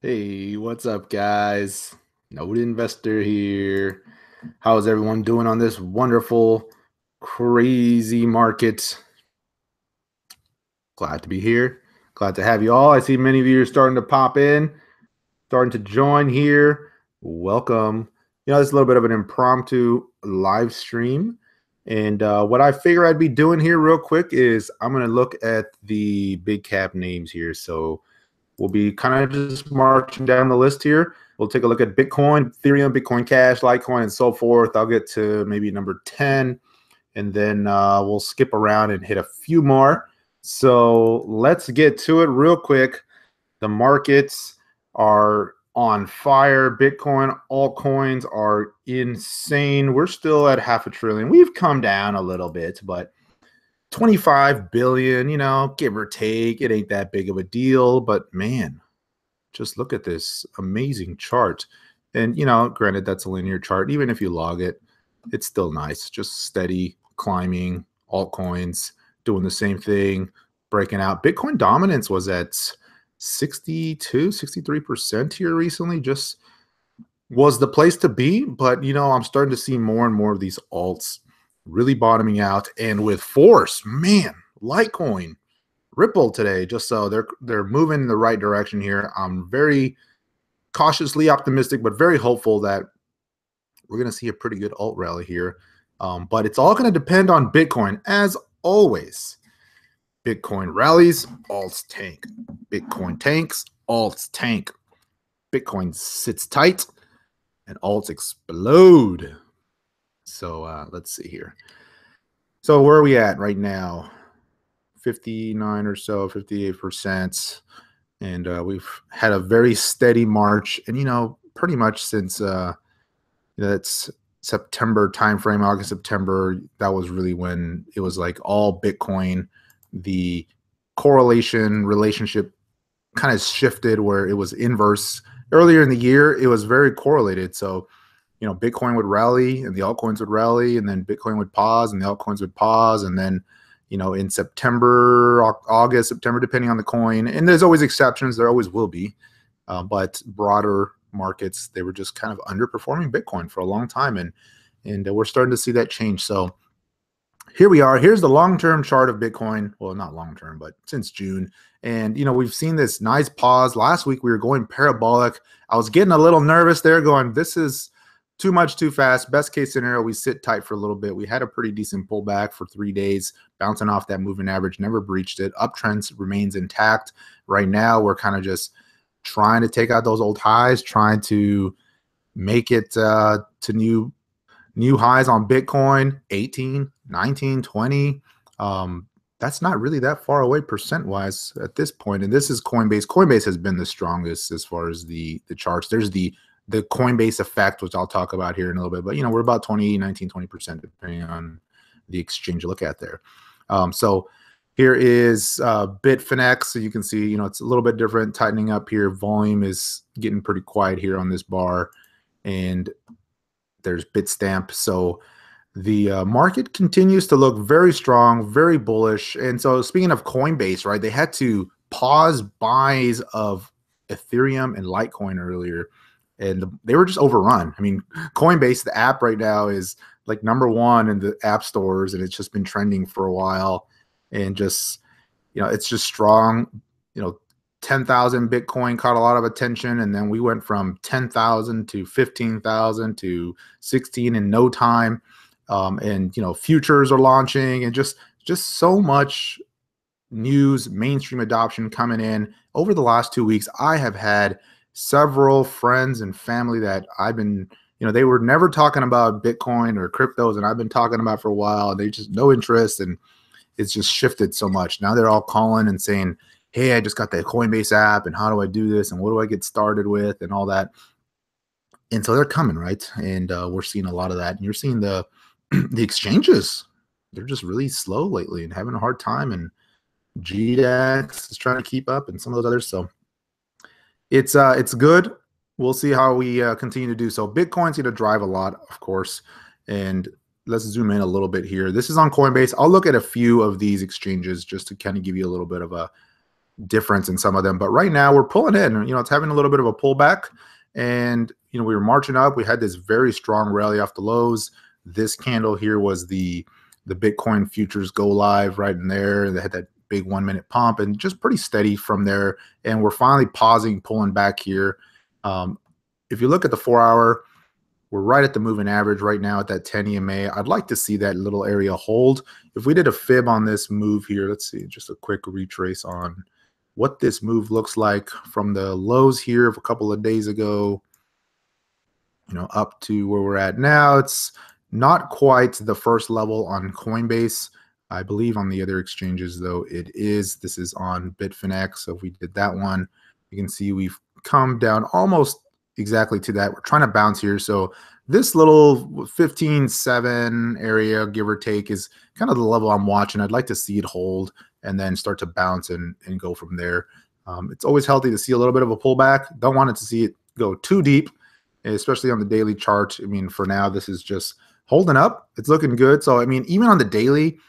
Hey, what's up, guys? Node Investor here. How is everyone doing on this wonderful, crazy market? Glad to be here. Glad to have you all. I see many of you are starting to pop in, starting to join here. Welcome. This is a little bit of an impromptu live stream. And what I figure I'd be doing here real quick is I'm going to look at the big cap names here. So we'll be kind of just marching down the list here. We'll take a look at Bitcoin, Ethereum, Bitcoin Cash, Litecoin, and so forth. I'll get to maybe number 10, and then we'll skip around and hit a few more. So let's get to it real quick. The markets are on fire. Bitcoin, altcoins are insane. We're still at half a trillion. We've come down a little bit, but 25 billion, give or take. It ain't that big of a deal, but man, just look at this amazing chart. And, granted, that's a linear chart. Even if you log it, it's still nice. Just steady climbing, altcoins doing the same thing, breaking out. Bitcoin dominance was at 62, 63% here recently. Just was the place to be. But, I'm starting to see more and more of these alts really bottoming out, and with force, man. Litecoin, Ripple today, just so they're moving in the right direction here. I'm very cautiously optimistic, but very hopeful that we're going to see a pretty good alt rally here. But it's all going to depend on Bitcoin, as always. Bitcoin rallies, alts tank. Bitcoin tanks, alts tank. Bitcoin sits tight, and alts explode. So let's see here. So where are we at right now? 59 or so, 58%. And we've had a very steady march. And, pretty much since that's September timeframe, August, September, that was really when it was like all Bitcoin. The correlation relationship kind of shifted where it was inverse. Earlier in the year, it was very correlated. So, Bitcoin would rally and the altcoins would rally, and then Bitcoin would pause and the altcoins would pause. And then, in September, August, September, depending on the coin, and there's always exceptions, there always will be, but broader markets, they were just kind of underperforming Bitcoin for a long time. And we're starting to see that change. So here we are. Here's the long-term chart of Bitcoin. Well, not long-term, but since June. And, we've seen this nice pause. Last week, we were going parabolic. I was getting a little nervous there going, this is too much, too fast. Best case scenario, we sit tight for a little bit. We had a pretty decent pullback for 3 days, bouncing off that moving average, never breached it. Uptrend remains intact. Right now, we're kind of just trying to take out those old highs, trying to make it to new highs on Bitcoin, 18, 19, 20. That's not really that far away percent-wise at this point. And this is Coinbase. Coinbase has been the strongest as far as the charts. There's the Coinbase effect, which I'll talk about here in a little bit. But, we're about 20, 19, 20%, depending on the exchange you look at there. So here is Bitfinex. So you can see, it's a little bit different, tightening up here. Volume is getting pretty quiet here on this bar. And there's Bitstamp. So the market continues to look very strong, very bullish. And so speaking of Coinbase, right, they had to pause buys of Ethereum and Litecoin earlier, and they were just overrun. I mean, Coinbase, the app right now, is like #1 in the app stores, and it's just been trending for a while. And just, it's just strong. 10,000 Bitcoin caught a lot of attention, and then we went from 10,000 to 15,000 to 16 in no time. And futures are launching, and just so much news, mainstream adoption coming in. Over the last 2 weeks, I have had several friends and family that I've been, they were never talking about Bitcoin or cryptos, and I've been talking about for a while. They just no interest, and it's just shifted so much. Now they're all calling and saying, hey, I just got the Coinbase app, and how do I do this, and what do I get started with, and all that. And so they're coming, right? And we're seeing a lot of that. And you're seeing the exchanges, they're just really slow lately and having a hard time. And GDAX is trying to keep up, and some of those others. So it's good. We'll see how we continue to do so. Bitcoin's going to drive a lot, of course. And let's zoom in a little bit here. This is on Coinbase. I'll look at a few of these exchanges just to kind of give you a little bit of a difference in some of them. But right now we're pulling in. It's having a little bit of a pullback, and we were marching up. We had this very strong rally off the lows. This candle here was the Bitcoin futures go live right in there. They had that big 1 minute pump and just pretty steady from there. And we're finally pausing, pulling back here. If you look at the 4 hour, we're right at the moving average right now at that 10 EMA. I'd like to see that little area hold. If we did a fib on this move here, let's see, just a quick retrace on what this move looks like from the lows here of a couple of days ago, up to where we're at now. It's not quite the first level on Coinbase. I believe on the other exchanges, though, it is. This is on Bitfinex. So if we did that one, you can see we've come down almost exactly to that. We're trying to bounce here. So this little 15.7 area, give or take, is kind of the level I'm watching. I'd like to see it hold and then start to bounce and go from there. It's always healthy to see a little bit of a pullback. Don't want it to see it go too deep, especially on the daily chart. I mean, for now, this is just holding up. It's looking good. So, I mean, even on the daily,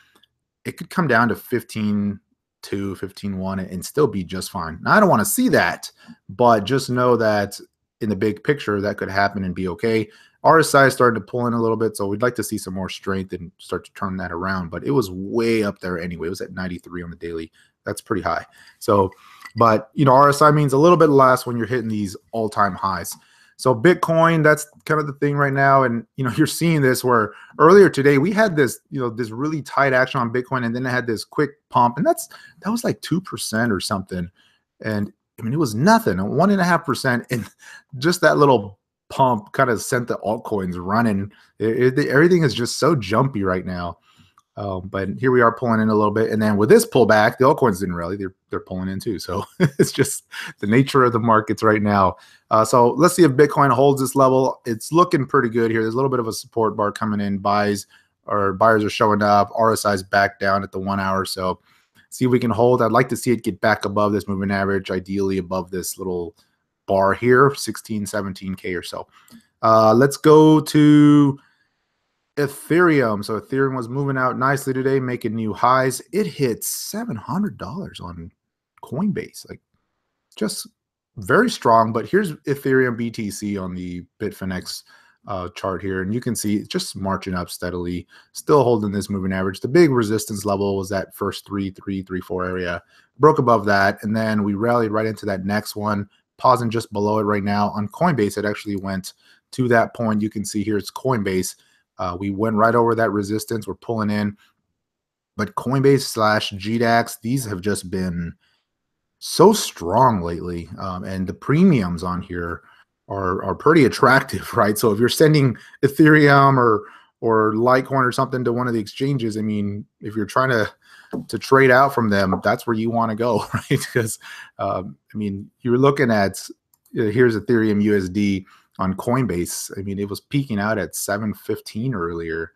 it could come down to 15.2, 15.1 and still be just fine. Now, I don't want to see that, but just know that in the big picture, that could happen and be okay. RSI started to pull in a little bit, so we'd like to see some more strength and start to turn that around. But it was way up there anyway. It was at 93 on the daily. That's pretty high. So, but, RSI means a little bit less when you're hitting these all-time highs. So Bitcoin, that's kind of the thing right now. And, you're seeing this where earlier today we had this, this really tight action on Bitcoin, and then it had this quick pump, and that was like 2% or something. And I mean, it was nothing, 1.5%. And just that little pump kind of sent the altcoins running. Everything is just so jumpy right now. But here we are pulling in a little bit. And then with this pullback, the altcoins didn't rally. They're pulling in too. So it's just the nature of the markets right now. So let's see if Bitcoin holds this level. It's looking pretty good here. There's a little bit of a support bar coming in. Buyers are showing up. RSI is back down at the 1 hour. So see if we can hold. I'd like to see it get back above this moving average, ideally above this little bar here, 16, 17K or so. Let's go to Ethereum. So Ethereum was moving out nicely today, making new highs. It hit $700 on Coinbase, like just very strong. But here's Ethereum BTC on the Bitfinex chart here, and you can see it's just marching up steadily, still holding this moving average. The big resistance level was that first 3.4 area, broke above that, and then we rallied right into that next one, pausing just below it right now. On Coinbase, it actually went to that point. You can see here it's Coinbase. We went right over that resistance. We're pulling in. But Coinbase / GDAX, these have just been so strong lately. And the premiums on here are pretty attractive, right? So if you're sending Ethereum or Litecoin or something to one of the exchanges, I mean, if you're trying to trade out from them, that's where you want to go, right? Because, I mean, you're looking at, here's Ethereum USD on Coinbase. I mean, it was peaking out at 715 earlier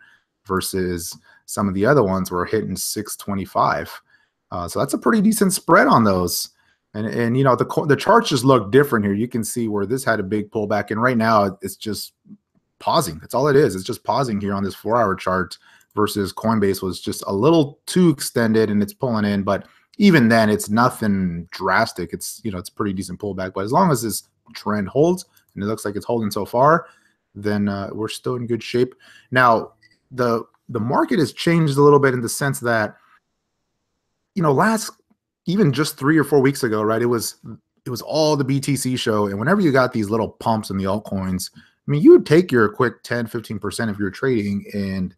versus some of the other ones were hitting 625. So that's a pretty decent spread on those. And the charts just look different here. You can see where this had a big pullback, and right now it's just pausing. That's all it is. It's just pausing here on this 4 hour chart versus Coinbase was just a little too extended and it's pulling in. But even then, it's nothing drastic. It's it's a pretty decent pullback. But as long as this trend holds, and it looks like it's holding so far, then we're still in good shape. Now, the market has changed a little bit in the sense that, even just 3 or 4 weeks ago, right? It was all the BTC show. And whenever you got these little pumps in the altcoins, I mean, you would take your quick 10, 15% if you're trading and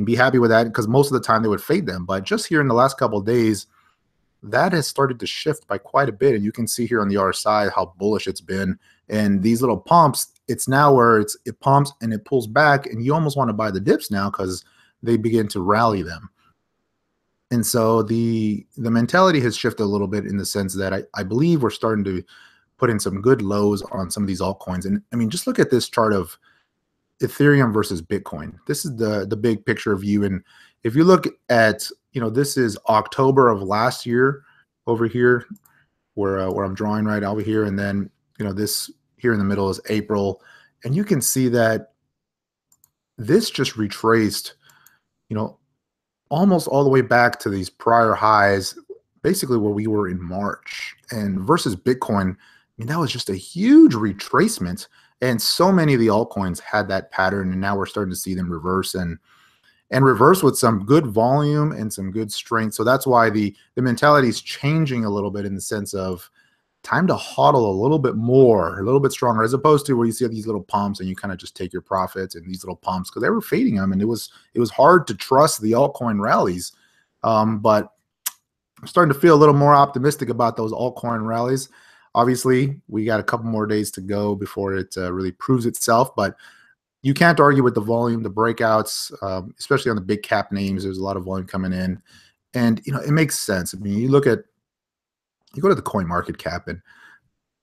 be happy with that, because most of the time they would fade them. But just here in the last couple of days, that has started to shift by quite a bit. And you can see here on the RSI how bullish it's been. And these little pumps, it's now where it pumps and it pulls back, and you almost want to buy the dips now because they begin to rally them. And so the mentality has shifted a little bit in the sense that I believe we're starting to put in some good lows on some of these altcoins. And I mean, just look at this chart of Ethereum versus Bitcoin. This is the big picture view. And if you look at, this is October of last year over here where I'm drawing right over here. And then, this here in the middle is April. And you can see that this just retraced, almost all the way back to these prior highs basically where we were in March. And versus Bitcoin, I mean, that was just a huge retracement. And so many of the altcoins had that pattern, and now we're starting to see them reverse and reverse with some good volume and some good strength. So that's why the mentality is changing a little bit in the sense of time to hodl a little bit more, a little bit stronger, as opposed to where you see these little pumps and you kind of just take your profits and these little pumps, because they were fading them, and it was hard to trust the altcoin rallies. But I'm starting to feel a little more optimistic about those altcoin rallies. Obviously, we got a couple more days to go before it really proves itself, but you can't argue with the volume, the breakouts, especially on the big cap names. There's a lot of volume coming in, and it makes sense. I mean, you go to the coin market cap and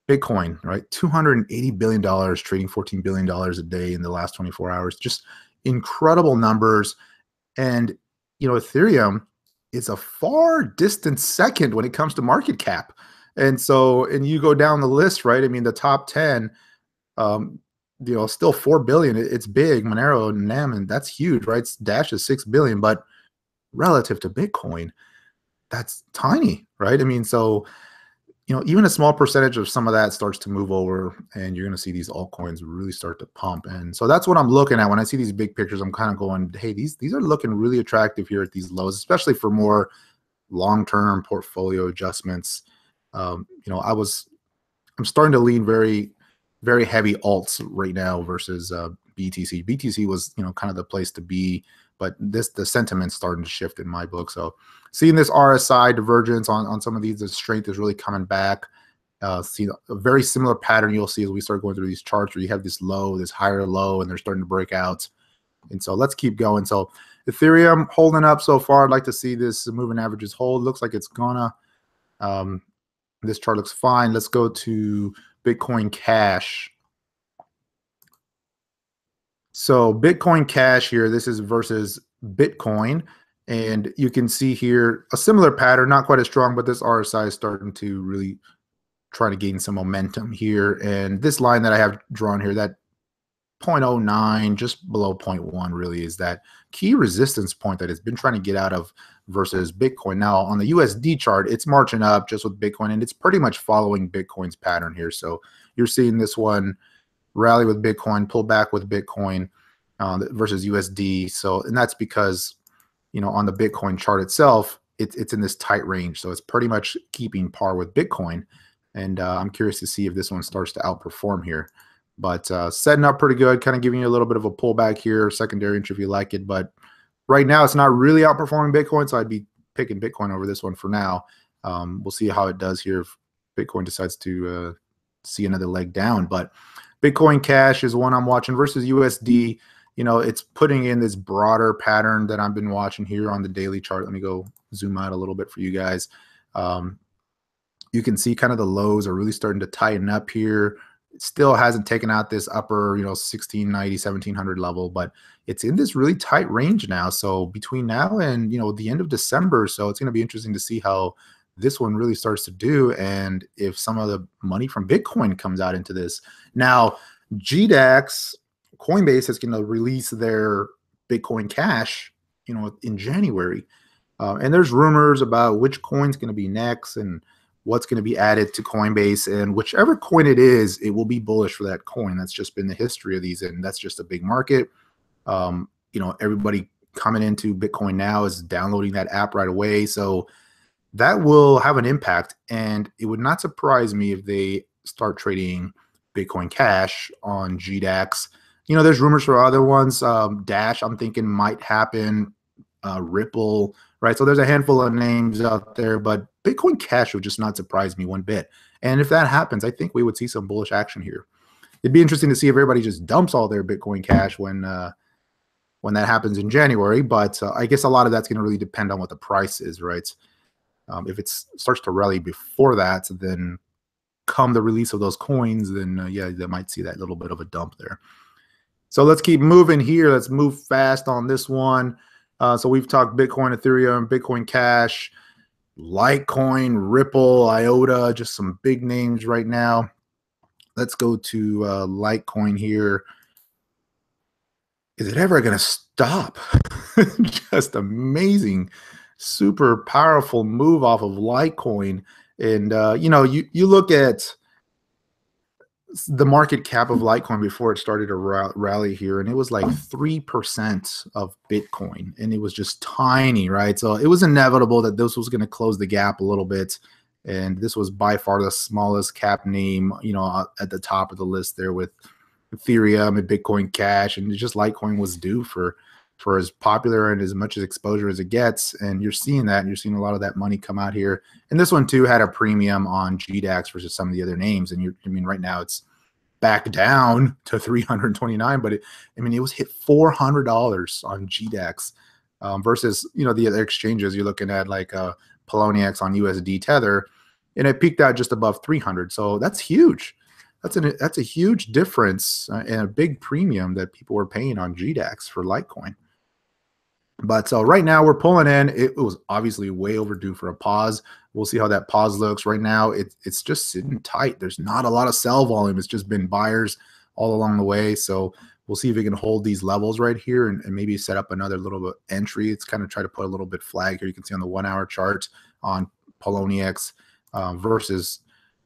Bitcoin, right? $280 billion, trading $14 billion a day in the last 24 hours. Just incredible numbers. And Ethereum is a far distant second when it comes to market cap. And you go down the list, right? I mean, the top 10, still 4 billion. It's big. Monero and NEM, and that's huge, right? Dash is 6 billion, but relative to Bitcoin, that's tiny, right? I mean, so even a small percentage of some of that starts to move over, and you're going to see these altcoins really start to pump. And so that's what I'm looking at when I see these big pictures. I'm kind of going, hey, these are looking really attractive here at these lows, especially for more long-term portfolio adjustments. I'm starting to lean very, very heavy alts right now versus BTC. BTC was kind of the place to be, but the sentiment's starting to shift in my book. So seeing this RSI divergence on some of these, the strength is really coming back. See a very similar pattern you'll see as we start going through these charts where you have this low, this higher low, and they're starting to break out. And so let's keep going. So Ethereum holding up so far. I'd like to see this moving averages hold. Looks like it's gonna. This chart looks fine. Let's go to Bitcoin Cash. So Bitcoin Cash here, this is versus Bitcoin. And you can see here a similar pattern, not quite as strong, but this RSI is starting to really try to gain some momentum here. And this line that I have drawn here, that 0.09, just below 0.1, really is that key resistance point that it's been trying to get out of versus Bitcoin. Now, on the USD chart, it's marching up just with Bitcoin, and it's pretty much following Bitcoin's pattern here. So you're seeing this one rally with Bitcoin, pull back with Bitcoin versus USD. So, and that's because, on the Bitcoin chart itself, it's in this tight range. So it's pretty much keeping par with Bitcoin. And I'm curious to see if this one starts to outperform here. But setting up pretty good, kind of giving you a little bit of a pullback here, secondary entry if you like it. But right now, it's not really outperforming Bitcoin, so I'd be picking Bitcoin over this one for now. We'll see how it does here if Bitcoin decides to see another leg down. But Bitcoin Cash is one I'm watching versus USD. It's putting in this broader pattern that I've been watching here on the daily chart. Let me go zoom out a little bit for you guys. You can see kind of the lows are really starting to tighten up here. It still hasn't taken out this upper, 1690, 1700 level, but it's in this really tight range now. So between now and, the end of December, so it's going to be interesting to see how this one really starts to do, and if some of the money from Bitcoin comes out into this. Now, GDAX, Coinbase is going to release their Bitcoin Cash, in January. And there's rumors about which coin's going to be next and what's going to be added to Coinbase, and whichever coin it is, it will be bullish for that coin. That's just been the history of these, and that's just a big market. Everybody coming into Bitcoin now is downloading that app right away, so that will have an impact. And it would not surprise me if they start trading Bitcoin Cash on GDAX. There's rumors for other ones. Dash, I'm thinking might happen. Ripple, right? So there's a handful of names out there, but Bitcoin Cash would just not surprise me one bit. And if that happens, I think we would see some bullish action here. It'd be interesting to see if everybody just dumps all their Bitcoin Cash when that happens in January. But I guess a lot of that's going to really depend on what the price is, right? If it starts to rally before that, then come the release of those coins, then yeah, they might see that little bit of a dump there. So let's keep moving here. Let's move fast on this one. So we've talked Bitcoin, Ethereum, Bitcoin Cash, Litecoin, Ripple, IOTA, just some big names right now. Let's go to Litecoin here. Is it ever going to stop? Just amazing super powerful move off of Litecoin. And, you look at the market cap of Litecoin before it started to rally here, and it was like 3% of Bitcoin, and it was just tiny, right? So it was inevitable that this was going to close the gap a little bit. And this was by far the smallest cap name, at the top of the list there with Ethereum and Bitcoin Cash, and just Litecoin was due for as popular and as much as exposure as it gets. And you're seeing that, and you're seeing a lot of that money come out here. And this one too had a premium on GDAX versus some of the other names. And right now it's back down to 329, but it was hit $400 on GDAX versus the other exchanges you're looking at, like Poloniex on USD Tether, and it peaked out just above 300. So that's huge. That's a huge difference and a big premium that people were paying on GDAX for Litecoin. But so right now we're pulling in. It was obviously way overdue for a pause. We'll see how that pause looks. Right now it's just sitting tight. There's not a lot of sell volume. It's just been buyers all along the way. So we'll see if we can hold these levels right here and maybe set up another little bit entry. It's kind of try to put a little bit flag here. You can see on the 1 hour chart on Poloniex versus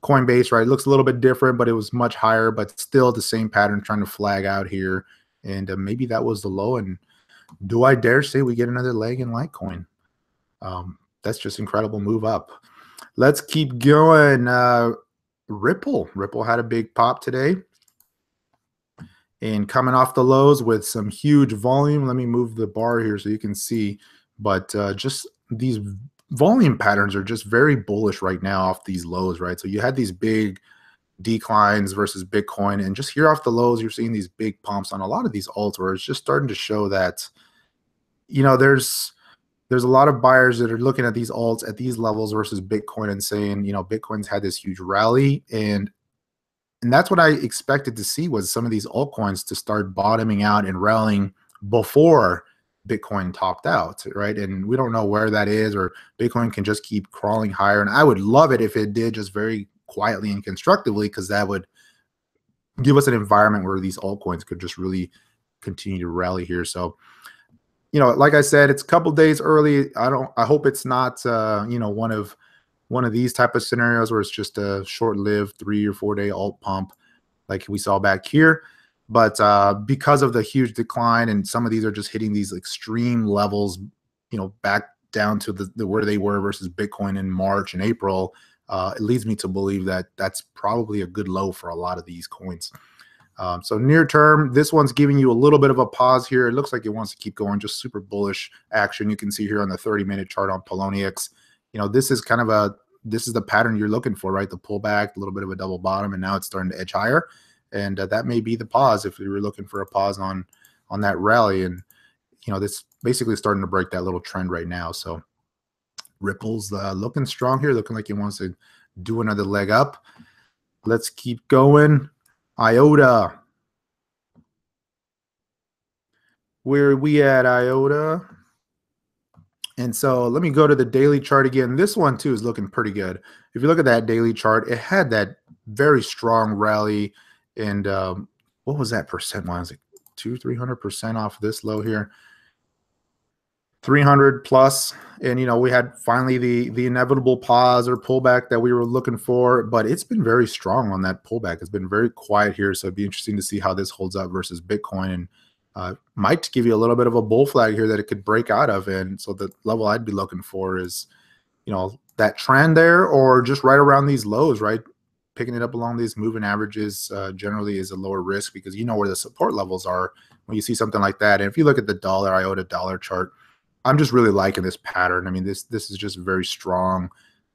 Coinbase, right? It looks a little bit different, but it was much higher, but still the same pattern trying to flag out here. And maybe that was the low. And do I dare say we get another leg in Litecoin? That's just incredible move up. Let's keep going. Ripple had a big pop today. And coming off the lows with some huge volume. Let me move the bar here so you can see. But just these volume patterns are just very bullish right now off these lows, right? So you had these big declines versus Bitcoin, and just here off the lows, you're seeing these big pumps on a lot of these alts where it's just starting to show that, there's a lot of buyers that are looking at these alts at these levels versus Bitcoin and saying, Bitcoin's had this huge rally, and that's what I expected to see, was some of these altcoins to start bottoming out and rallying before Bitcoin topped out, right? And we don't know where that is, or Bitcoin can just keep crawling higher. And I would love it if it did just very quietly and constructively, because that would give us an environment where these altcoins could just really continue to rally here. So, like I said, it's a couple days early. I hope it's not, one of these type of scenarios where it's just a short-lived 3 or 4 day alt pump like we saw back here. But because of the huge decline, and some of these are just hitting these extreme levels, back down to the where they were versus Bitcoin in March and April, it leads me to believe that that's probably a good low for a lot of these coins. So near term, this one's giving you a little bit of a pause here. It looks like it wants to keep going, just super bullish action. You can see here on the 30-minute chart on Poloniex, this is this is the pattern you're looking for, right? The pullback, a little bit of a double bottom, and now it's starting to edge higher. And that may be the pause if you were looking for a pause on that rally. And, this basically starting to break that little trend right now. So Ripple's looking strong here, looking like he wants to do another leg up. Let's keep going. IOTA. Where are we at, IOTA? And so let me go to the daily chart again. This one too is looking pretty good. If you look at that daily chart, it had that very strong rally. And what was that percent-wise? Like 300% off this low here. 300 plus. And, we had finally the inevitable pause or pullback that we were looking for. But it's been very strong on that pullback. It's been very quiet here. So it'd be interesting to see how this holds up versus Bitcoin. And might give you a little bit of a bull flag here that it could break out of. And so the level I'd be looking for is, that trend there, or just right around these lows, right? Picking it up along these moving averages generally is a lower risk, because where the support levels are when you see something like that. And if you look at the IOTA dollar chart, I'm just really liking this pattern. I mean, this is just very strong,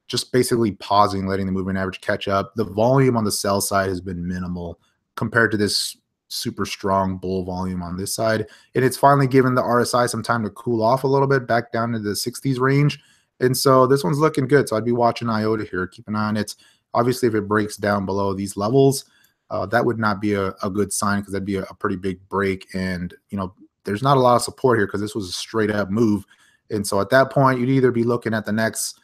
just basically pausing, letting the moving average catch up. The volume on the sell side has been minimal compared to this super strong bull volume on this side. And it's finally given the RSI some time to cool off a little bit, back down to the 60s range. And so this one's looking good. So I'd be watching IOTA here, keep an eye on it. Obviously, if it breaks down below these levels, that would not be a good sign, because that'd be a pretty big break. And, there's not a lot of support here, because this was a straight up move. And so at that point, you'd either be looking at the next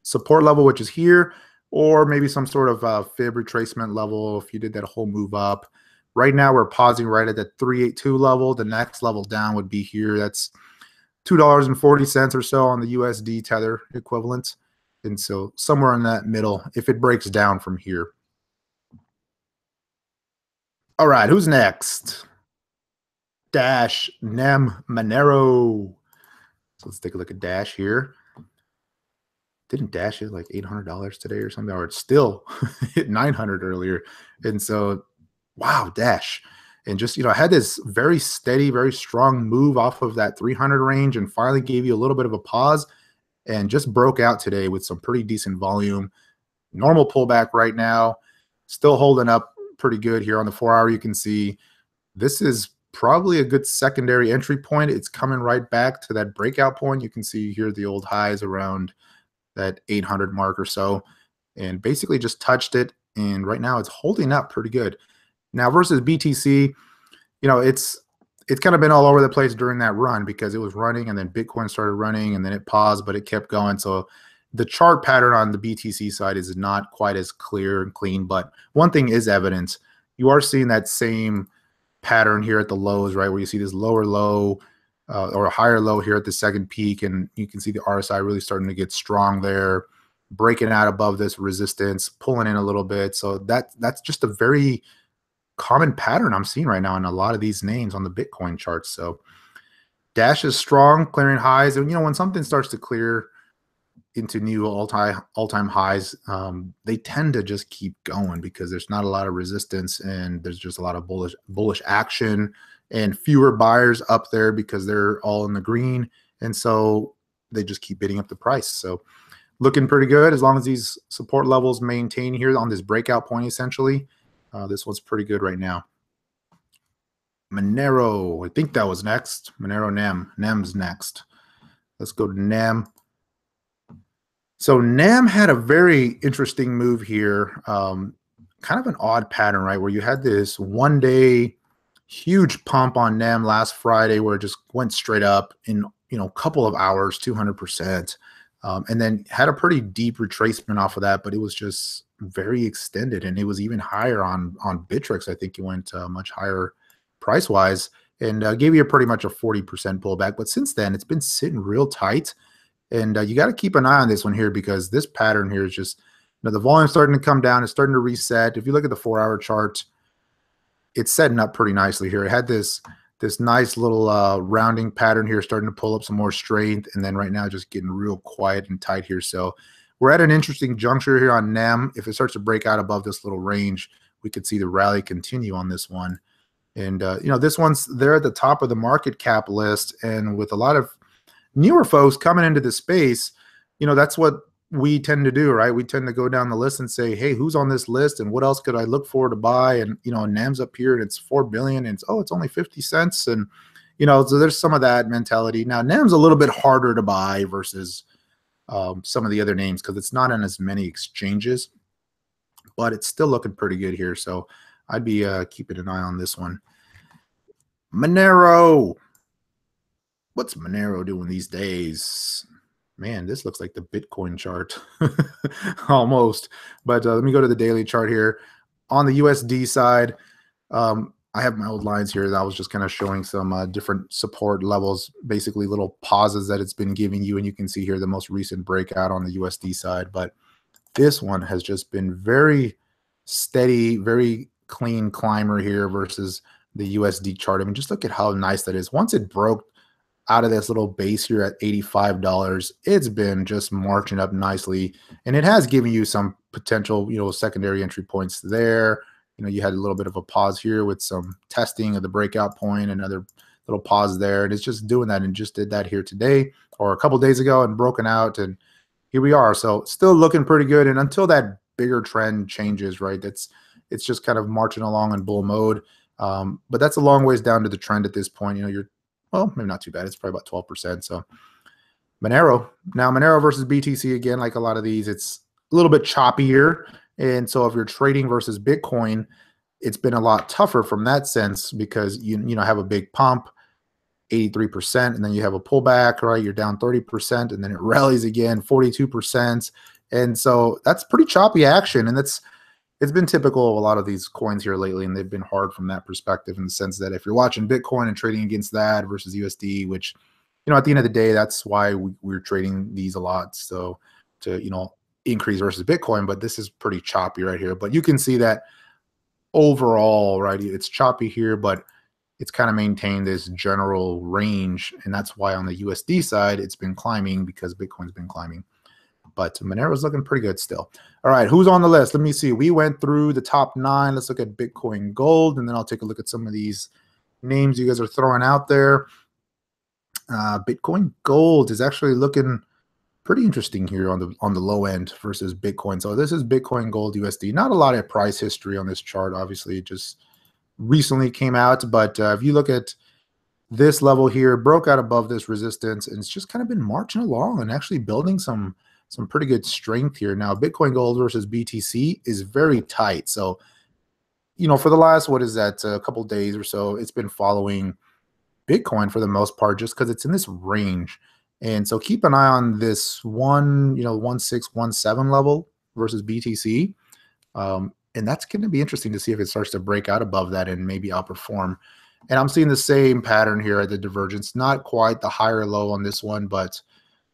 support level, which is here, or maybe some sort of fib retracement level if you did that whole move up. Right now, we're pausing right at that 382 level. The next level down would be here. That's $2.40 or so on the USD tether equivalent. And so somewhere in that middle, if it breaks down from here. All right, who's next? Dash, Nem, Monero. So let's take a look at Dash here. Didn't Dash hit like $800 today or something? Or it's still hit 900 earlier. And so, wow, Dash. And just, you know, I had this very steady, very strong move off of that 300 range and finally gave you a little bit of a pause and just broke out today with some pretty decent volume. Normal pullback right now, still holding up pretty good here on the 4 hour. You can see this is probably a good secondary entry point. It's coming right back to that breakout point. You can see here the old highs around that 800 mark or so, and basically just touched it. And right now it's holding up pretty good. Now versus BTC, you know, it's kind of been all over the place during that run because it was running and then Bitcoin started running and then it paused, but it kept going. So the chart pattern on the BTC side is not quite as clear and clean, but one thing is evident. You are seeing that same pattern here at the lows, right, where you see this lower low or a higher low here at the second peak, and you can see the RSI really starting to get strong there, breaking out above this resistance, pulling in a little bit. So that's just a very common pattern I'm seeing right now in a lot of these names on the Bitcoin charts. So Dash is strong, clearing highs, and you know, when something starts to clear into new all-time highs, they tend to just keep going because there's not a lot of resistance and there's just a lot of bullish action and fewer buyers up there because they're all in the green, and so they just keep bidding up the price. So looking pretty good as long as these support levels maintain here on this breakout point. Essentially, this one's pretty good right now. Monero, I think that was next. Monero, Nem's next. Let's go to Nem. So Nem had a very interesting move here, kind of an odd pattern, right, where you had this one-day huge pump on Nem last Friday where it just went straight up in, you know, a couple of hours, 200%, and then had a pretty deep retracement off of that, but it was just very extended, and it was even higher on Bittrex. I think it went much higher price-wise and gave you pretty much a 40% pullback. But since then, it's been sitting real tight. And you got to keep an eye on this one here because this pattern here is just, you know, the volume's starting to come down. It's starting to reset. If you look at the 4 hour chart, it's setting up pretty nicely here. It had this nice little rounding pattern here, starting to pull up some more strength. And then right now just getting real quiet and tight here. So we're at an interesting juncture here on Nem. If it starts to break out above this little range, we could see the rally continue on this one. And, you know, this one's there at the top of the market cap list. And with a lot of newer folks coming into the space, you know, that's what we tend to do, right? We tend to go down the list and say, hey, who's on this list and what else could I look for to buy? And, you know, NAM's up here and it's 4 billion and it's only 50 cents. And, you know, so there's some of that mentality. Now, NAM's a little bit harder to buy versus some of the other names because it's not on as many exchanges, but it's still looking pretty good here. So I'd be keeping an eye on this one. Monero. What's Monero doing these days? Man, this looks like the Bitcoin chart almost. But let me go to the daily chart here. On the USD side, I have my old lines here that I was just kind of showing some different support levels, basically little pauses that it's been giving you. And you can see here the most recent breakout on the USD side. But this one has just been very steady, very clean climber here versus the USD chart. I mean, just look at how nice that is. Once it broke out of this little base here at $85, it's been just marching up nicely, and it has given you some potential, you know, secondary entry points there. You know, you had a little bit of a pause here with some testing of the breakout point, another little pause there, and it's just doing that, and just did that here today or a couple days ago and broken out, and here we are. So still looking pretty good, and until that bigger trend changes, right, it's just kind of marching along in bull mode. But that's a long ways down to the trend at this point. You know, well, maybe not too bad. It's probably about 12%. So Monero. Now Monero versus BTC, again, like a lot of these, it's a little bit choppier. And so if you're trading versus Bitcoin, it's been a lot tougher from that sense because you know have a big pump, 83%, and then you have a pullback, right? You're down 30%, and then it rallies again, 42%. And so that's pretty choppy action. And it's been typical of a lot of these coins here lately, and they've been hard from that perspective in the sense that if you're watching Bitcoin and trading against that versus USD, which at the end of the day, that's why we're trading these a lot. So to, increase versus Bitcoin, but this is pretty choppy right here. But you can see that overall, right, it's choppy here, but it's kind of maintained this general range. And that's why on the USD side, it's been climbing because Bitcoin's been climbing. But Monero's looking pretty good still. All right, who's on the list? Let me see. We went through the top 9. Let's look at Bitcoin Gold, and then I'll take a look at some of these names you guys are throwing out there. Bitcoin Gold is actually looking pretty interesting here on the low end versus Bitcoin. So this is Bitcoin Gold USD. Not a lot of price history on this chart. Obviously, it just recently came out. But if you look at this level here, broke out above this resistance, and it's just kind of been marching along and actually building some pretty good strength here. Now, Bitcoin Gold versus BTC is very tight. So, for the last, what is that, a couple days or so, it's been following Bitcoin for the most part, just because it's in this range. And so keep an eye on this 1617 level versus BTC. And that's going to be interesting to see if it starts to break out above that and maybe outperform. And I'm seeing the same pattern here at the divergence, not quite the higher low on this one, but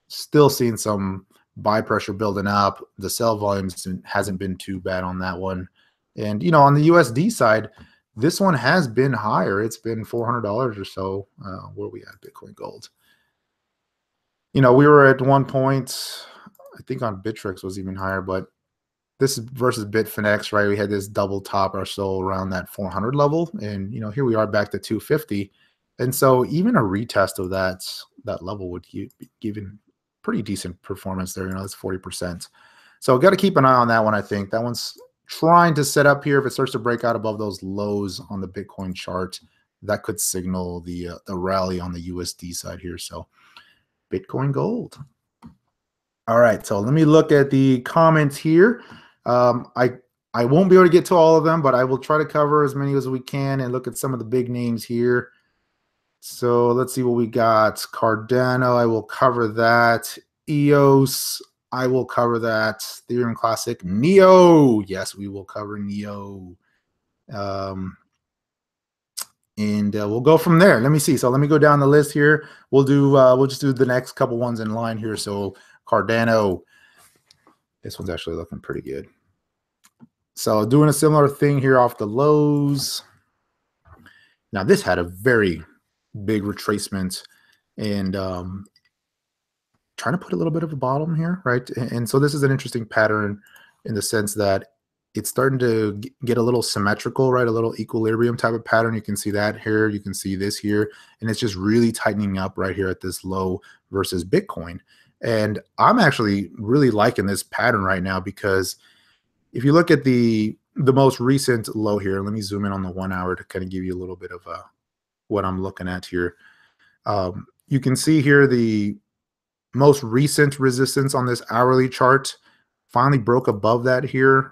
still seeing some buy pressure building up. The sell volumes hasn't been too bad on that one. And, on the USD side, this one has been higher. It's been $400 or so. Where are we at, Bitcoin Gold? We were at one point, I think on Bittrex was even higher, but this is versus Bitfinex, right? We had this double top or so around that 400 level. And, here we are back to 250. And so even a retest of that level would be given pretty decent performance there. That's 40%. So got to keep an eye on that one, I think. That one's trying to set up here. If it starts to break out above those lows on the Bitcoin chart, that could signal the rally on the USD side here. So Bitcoin Gold. All right, so let me look at the comments here. I won't be able to get to all of them, but I will try to cover as many as we can and look at some of the big names here. So let's see what we got. Cardano, I will cover that. EOS, I will cover that. Ethereum Classic. Neo, yes, we will cover Neo. And we'll go from there. Let me see. So let me go down the list here. We'll just do the next couple ones in line here. So Cardano, this one's actually looking pretty good. So doing a similar thing here off the lows. Now this had a very big retracement and trying to put a little bit of a bottom here, right? And so this is an interesting pattern in the sense that it's starting to get a little symmetrical, right? A little equilibrium type of pattern. You can see that here. You can see this here. And it's just really tightening up right here at this low versus Bitcoin. And I'm actually really liking this pattern right now because if you look at the most recent low here, let me zoom in on the 1 hour to kind of give you a little bit of what I'm looking at here. You can see here the most recent resistance on this hourly chart finally broke above that here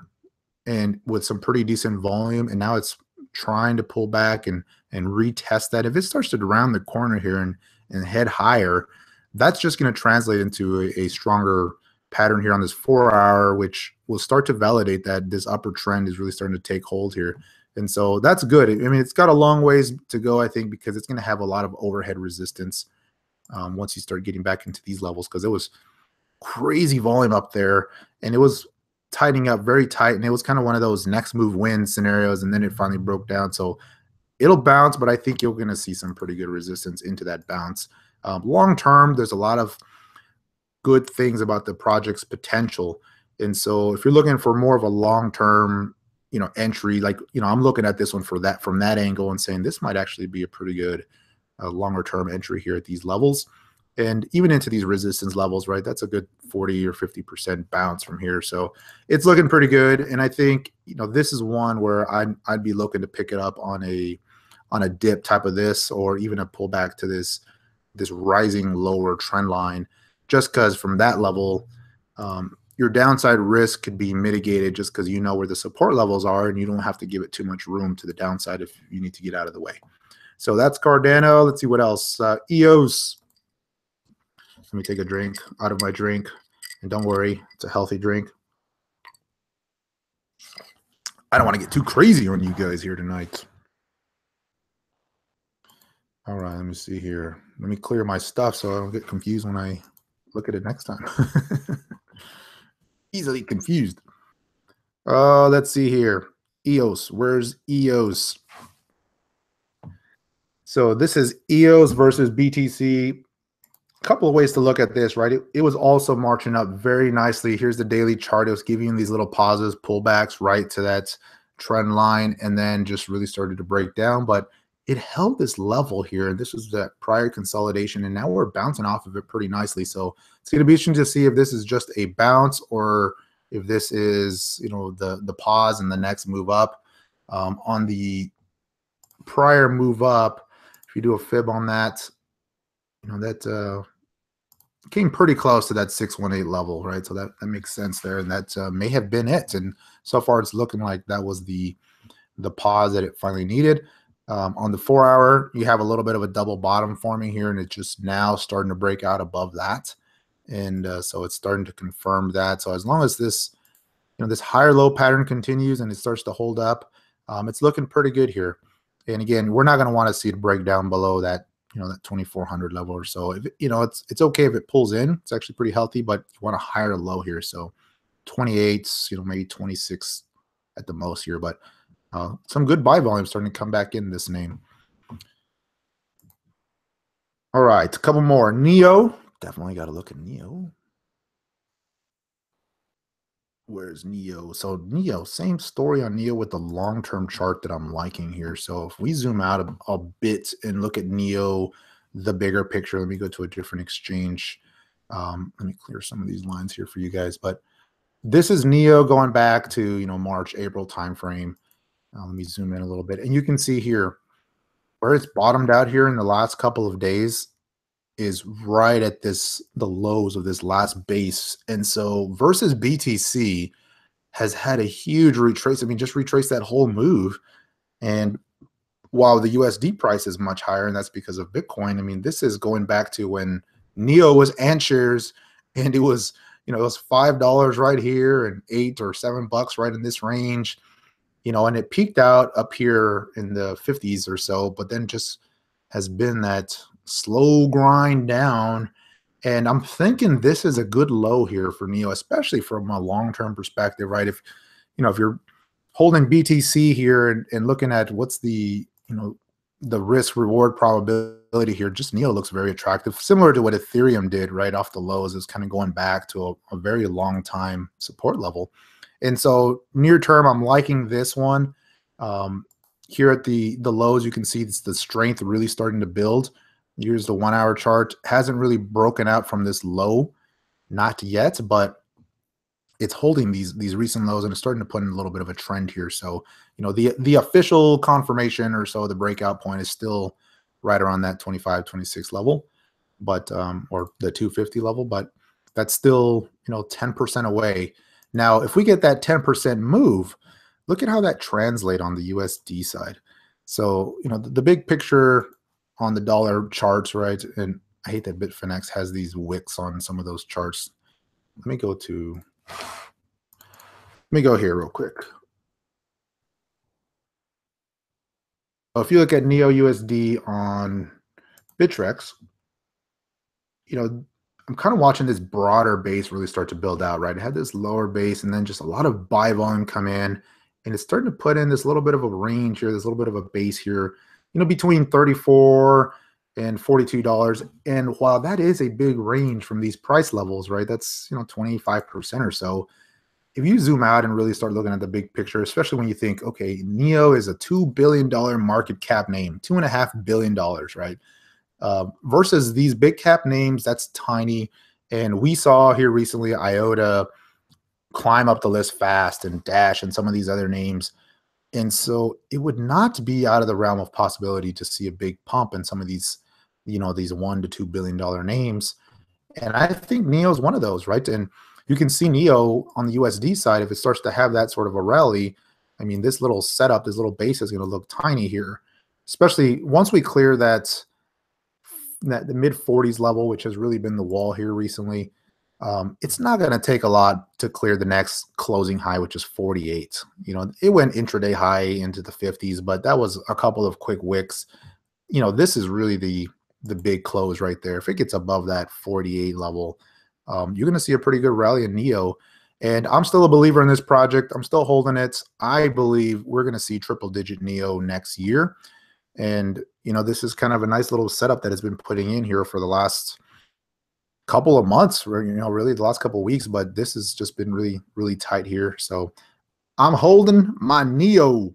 and with some pretty decent volume, and now it's trying to pull back and retest that. If it starts to round the corner here and head higher, that's just going to translate into a stronger pattern here on this 4 hour, which will start to validate that this upper trend is really starting to take hold here. And so that's good. I mean, it's got a long ways to go, I think, because it's going to have a lot of overhead resistance once you start getting back into these levels, because it was crazy volume up there and it was tightening up very tight, and it was kind of one of those next move win scenarios, and then it finally broke down. So it'll bounce, but I think you're going to see some pretty good resistance into that bounce. Long term, there's a lot of good things about the project's potential, and so if you're looking for more of a long term, entry, like I'm looking at this one from that angle and saying this might actually be a pretty good longer term entry here at these levels. And even into these resistance levels, right? That's a good 40 or 50% bounce from here. So it's looking pretty good. And I think, this is one where I'd be looking to pick it up on a dip type of this, or even a pullback to this rising lower trend line, just because from that level, your downside risk could be mitigated just because where the support levels are, and you don't have to give it too much room to the downside if you need to get out of the way. So that's Cardano. Let's see what else. EOS. Let me take a drink out of my drink. And don't worry, it's a healthy drink. I don't want to get too crazy on you guys here tonight. All right, let me see here. Let me clear my stuff so I don't get confused when I look at it next time. Easily confused. Let's see here. EOS. Where's EOS? So this is EOS versus BTC. A couple of ways to look at this, right? It was also marching up very nicely. Here's the daily chart. It was giving you these little pauses, pullbacks right to that trend line, and then just really started to break down. But it held this level here, and this was that prior consolidation, and now we're bouncing off of it pretty nicely. So it's going to be interesting to see if this is just a bounce or if this is, you know, the pause and the next move up. On the prior move up, if you do a fib on that, you know, that came pretty close to that 618 level, right? So that makes sense there, and that may have been it. And so far, it's looking like that was the pause that it finally needed. On the 4 hour, you have a little bit of a double bottom forming here, and it's just now starting to break out above that, and so it's starting to confirm that. So as long as this, you know, this higher low pattern continues and it starts to hold up, it's looking pretty good here. And again, we're not going to want to see it break down below that, you know, that 2400 level or so. If, you know, it's okay if it pulls in, it's actually pretty healthy, but you want a higher low here. So 28s, you know, maybe 26 at the most here, but some good buy volume starting to come back in this name. All right, a couple more. Neo, definitely got to look at Neo. Where's Neo? So Neo, same story on Neo with the long-term chart that I'm liking here. So if we zoom out a bit and look at Neo, the bigger picture, let me go to a different exchange. Let me clear some of these lines here for you guys. But this is Neo going back to, you know, March, April timeframe. Let me zoom in a little bit. And you can see here where it's bottomed out here in the last couple of days is right at this, the lows of this last base. And so versus BTC has had a huge retrace. I mean, just retrace that whole move. And while the USD price is much higher, and that's because of Bitcoin, I mean, this is going back to when Neo was Ant shares, and it was, you know, it was $5 right here and $8 or $7 right in this range, you know, and it peaked out up here in the 50s or so, but then just has been that slow grind down. And I'm thinking this is a good low here for Neo, especially from a long-term perspective, right? If, you know, if you're holding BTC here and looking at what's the, you know, the risk reward probability here, just Neo looks very attractive, similar to what Ethereum did right off the lows. Is kind of going back to a very long time support level. And so near term, I'm liking this one. Here at the lows, you can see it's the strength really starting to build. Here's the 1 hour chart. Hasn't really broken out from this low, not yet, but it's holding these recent lows and it's starting to put in a little bit of a trend here. So, you know, the official confirmation or so, the breakout point is still right around that 25, 26 level, but or the 250 level, but that's still, you know, 10% away. Now, if we get that 10% move, look at how that translates on the USD side. So, you know, the big picture on the dollar charts, right? And I hate that Bitfinex has these wicks on some of those charts. Let me go here real quick. If you look at Neo USD on Bittrex, you know, I'm kind of watching this broader base really start to build out, right? It had this lower base and then just a lot of buy volume come in, and it's starting to put in this little bit of a range here, this little bit of a base here, you know, between $34 and $42. And while that is a big range from these price levels, right, that's, you know, 25% or so. If you zoom out and really start looking at the big picture, especially when you think, okay, Neo is a $2 billion market cap name, $2.5 billion, right? Versus these big cap names, that's tiny. And we saw here recently IOTA climb up the list fast, and Dash and some of these other names. And so it would not be out of the realm of possibility to see a big pump in some of these, you know, these $1 to $2 billion names. And I think Neo is one of those, right? And you can see Neo on the USD side, if it starts to have that sort of a rally, I mean, this little setup, this little base is going to look tiny here, especially once we clear that the mid 40s level, which has really been the wall here recently. It's not going to take a lot to clear the next closing high, which is 48. You know, it went intraday high into the 50s, but that was a couple of quick wicks. you know, this is really the big close right there. If it gets above that 48 level, you're going to see a pretty good rally in Neo. And I'm still a believer in this project. I'm still holding it. I believe we're going to see triple digit Neo next year. And, you know, this is kind of a nice little setup that has been putting in here for the last couple of months, or, you know, really the last couple of weeks. But this has just been really, really tight here. So I'm holding my Neo.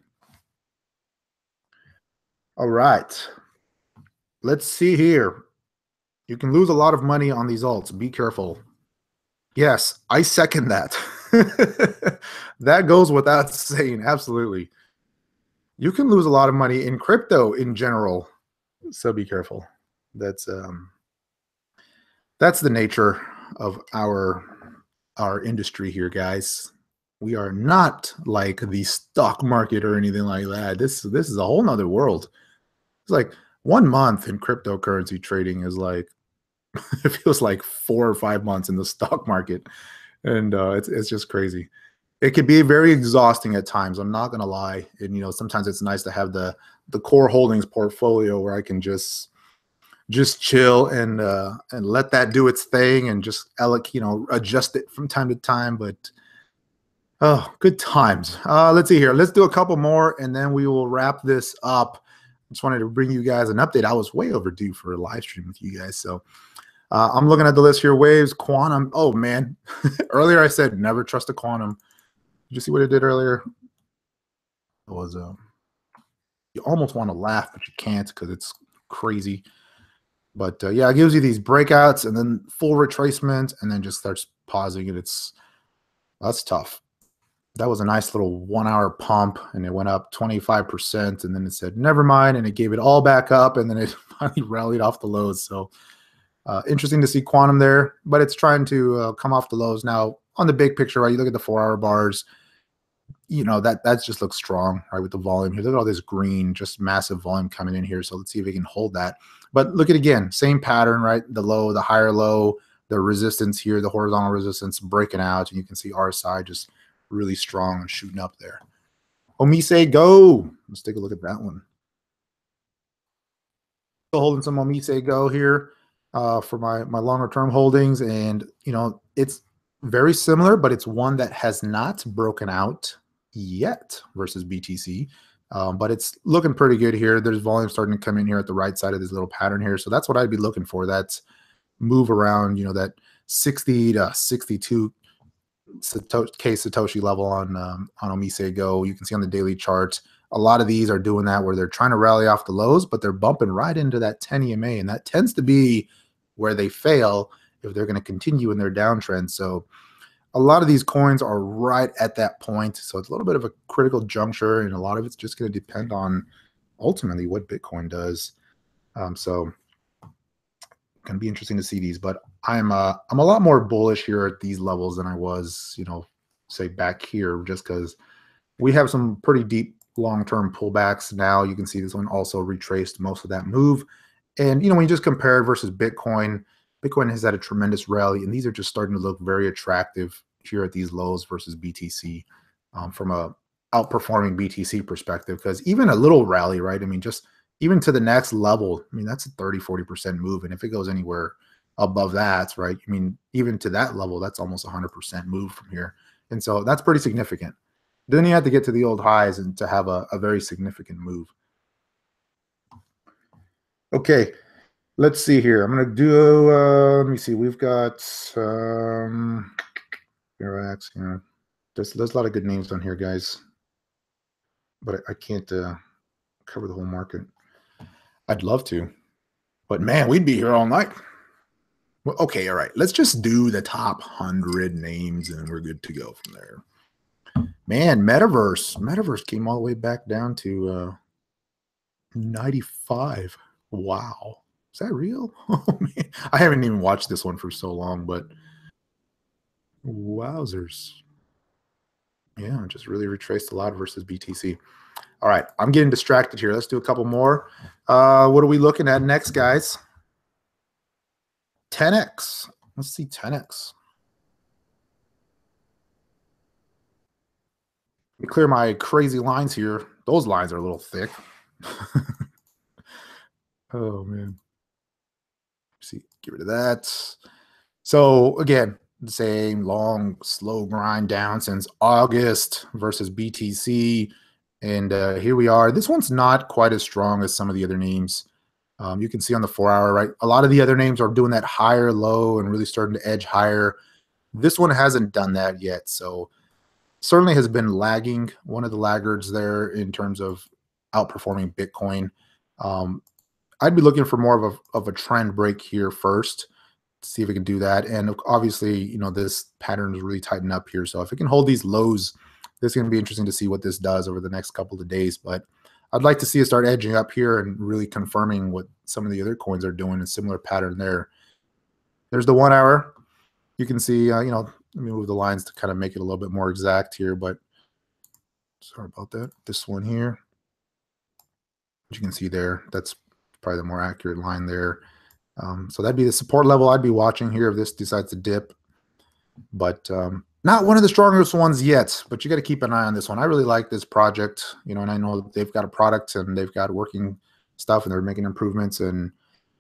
All right. Let's see here. You can lose a lot of money on these alts. Be careful. Yes, I second that. That goes without saying. Absolutely. You can lose a lot of money in crypto in general. So be careful. That's the nature of our industry here, guys. We are not like the stock market or anything like that. This is a whole nother world. It's like 1 month in cryptocurrency trading is like it feels like 4 or 5 months in the stock market, and it's just crazy. It can be very exhausting at times. I'm not gonna lie, and you know sometimes it's nice to have the core holdings portfolio where I can just chill and let that do its thing and just adjust it from time to time. But oh, good times. Let's see here. Let's do a couple more and then we will wrap this up. Just wanted to bring you guys an update. I was way overdue for a live stream with you guys. So I'm looking at the list here. Waves, quantum. Oh man, earlier I said never trust a quantum. Did you see what it did earlier? It was you almost want to laugh, but you can't because it's crazy. But yeah, it gives you these breakouts and then full retracement and then just starts pausing. And that's tough. That was a nice little 1 hour pump and it went up 25%. And then it said, never mind. And it gave it all back up. And then it finally rallied off the lows. So interesting to see quantum there, but it's trying to come off the lows. Now on the big picture, right? You look at the 4 hour bars, you know, that just looks strong, right? With the volume here. Look at all this green, just massive volume coming in here. So let's see if we can hold that. But look at again, same pattern, right? The low, the higher low, the resistance here, the horizontal resistance breaking out. And you can see RSI just really strong and shooting up there. Omise Go. Let's take a look at that one. Still holding some Omise Go here for my longer term holdings. And, you know, it's very similar, but it's one that has not broken out yet versus BTC. But it's looking pretty good here. There's volume starting to come in here at the right side of this little pattern here. So that's what I'd be looking for. That's move around, you know, that 60 to 62 Satoshi level on Omise Go. You can see on the daily charts, a lot of these are doing that where they're trying to rally off the lows, but they're bumping right into that 10 EMA. And that tends to be where they fail if they're going to continue in their downtrend. So a lot of these coins are right at that point. So it's a little bit of a critical juncture, and a lot of it's just going to depend on ultimately what Bitcoin does. So going to be interesting to see these, but I'm a lot more bullish here at these levels than I was, you know, say back here, just because we have some pretty deep long-term pullbacks now. You can see this one also retraced most of that move. And, you know, when you just compare it versus Bitcoin, Bitcoin has had a tremendous rally, and these are just starting to look very attractive here at these lows versus BTC from a outperforming BTC perspective. Because even a little rally, right? I mean, just even to the next level, I mean, that's a 30-40% move. And if it goes anywhere above that, right? I mean, even to that level, that's almost 100% move from here. And so that's pretty significant. Then you have to get to the old highs and to have a very significant move. Okay. Let's see here. I'm going to do, let me see. We've got Mirax, you know, there's a lot of good names on here, guys. But I can't cover the whole market. I'd love to. But man, we'd be here all night. Well, okay, all right. Let's just do the top 100 names and we're good to go from there. Man, Metaverse came all the way back down to 95. Wow. Is that real? Oh, man. I haven't even watched this one for so long, but wowzers. Yeah, just really retraced a lot versus BTC. All right, I'm getting distracted here. Let's do a couple more. What are we looking at next, guys? 10x. Let's see 10x. Let me clear my crazy lines here. Those lines are a little thick. Oh man. See, get rid of that. So again, the same long, slow grind down since August versus BTC. And here we are. This one's not quite as strong as some of the other names. You can see on the 4-hour, right? A lot of the other names are doing that higher low and really starting to edge higher. This one hasn't done that yet. So certainly has been lagging, one of the laggards there in terms of outperforming Bitcoin. I'd be looking for more of a trend break here first, see if it can do that. And obviously, you know, this pattern is really tightened up here. So if it can hold these lows, this is going to be interesting to see what this does over the next couple of days. But I'd like to see it start edging up here and really confirming what some of the other coins are doing, a similar pattern there. There's the 1-hour. You can see, you know, let me move the lines to kind of make it a little bit more exact here, but sorry about that. This one here, you can see there, that's probably the more accurate line there. So that'd be the support level I'd be watching here if this decides to dip. But not one of the strongest ones yet, but you got to keep an eye on this one. I really like this project, you know, and I know they've got a product and they've got working stuff and they're making improvements, and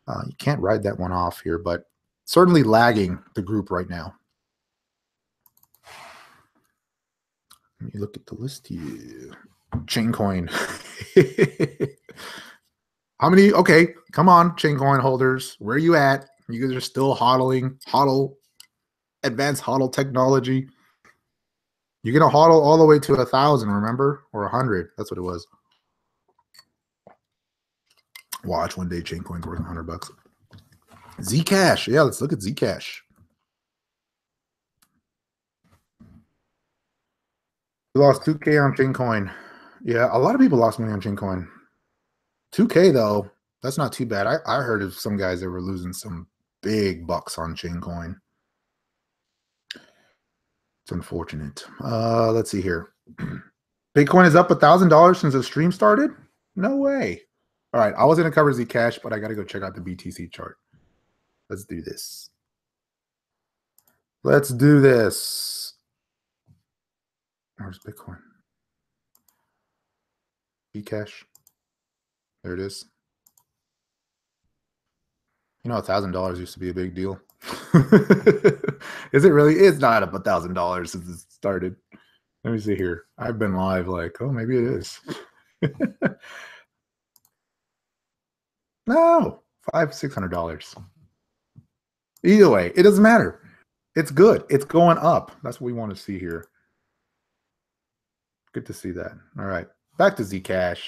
you can't ride that one off here, but certainly lagging the group right now. Let me look at the list here. Chaincoin. How many? Okay, come on, Chaincoin holders. Where are you at? You guys are still hodling, advanced hodl technology. You're gonna hodl all the way to 1,000, remember? Or 100. That's what it was. Watch one day Chaincoin's worth $100. Zcash. Yeah, let's look at Zcash. We lost 2K on Chaincoin. Yeah, a lot of people lost money on Chaincoin. 2K though, that's not too bad. I heard of some guys that were losing some big bucks on Chaincoin. It's unfortunate. Let's see here. Bitcoin is up $1,000 since the stream started? No way. All right, I was going to cover Zcash, but I got to go check out the BTC chart. Let's do this. Let's do this. Where's Bitcoin? Zcash. There it is. You know, $1,000 used to be a big deal. Is it really? It's not up $1,000 since it started. Let me see here. I've been live like, oh, maybe it is. No, $500-$600. Either way, it doesn't matter. It's good. It's going up. That's what we want to see here. Good to see that. All right, back to Zcash.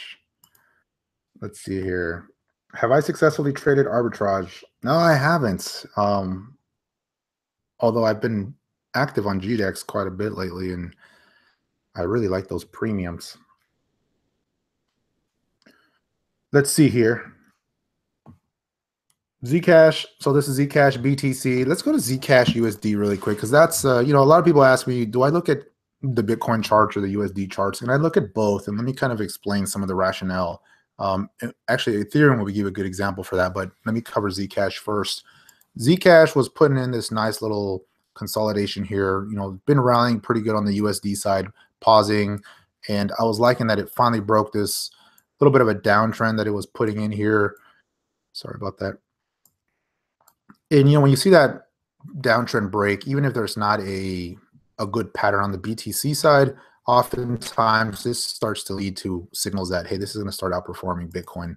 Let's see here. Have I successfully traded arbitrage? No, I haven't. Although I've been active on GDEX quite a bit lately, and I really like those premiums. Let's see here. Zcash. So this is Zcash BTC. Let's go to Zcash USD really quick, because that's, you know, a lot of people ask me, do I look at the Bitcoin charts or the USD charts? And I look at both, and let me kind of explain some of the rationale. Actually, Ethereum will give a good example for that, but let me cover Zcash first. Zcash was putting in this nice little consolidation here, you know, been rallying pretty good on the USD side, pausing, and I was liking that it finally broke this little bit of a downtrend that it was putting in here. Sorry about that. And, you know, when you see that downtrend break, even if there's not a good pattern on the BTC side, oftentimes this starts to lead to signals that, hey, this is going to start outperforming Bitcoin.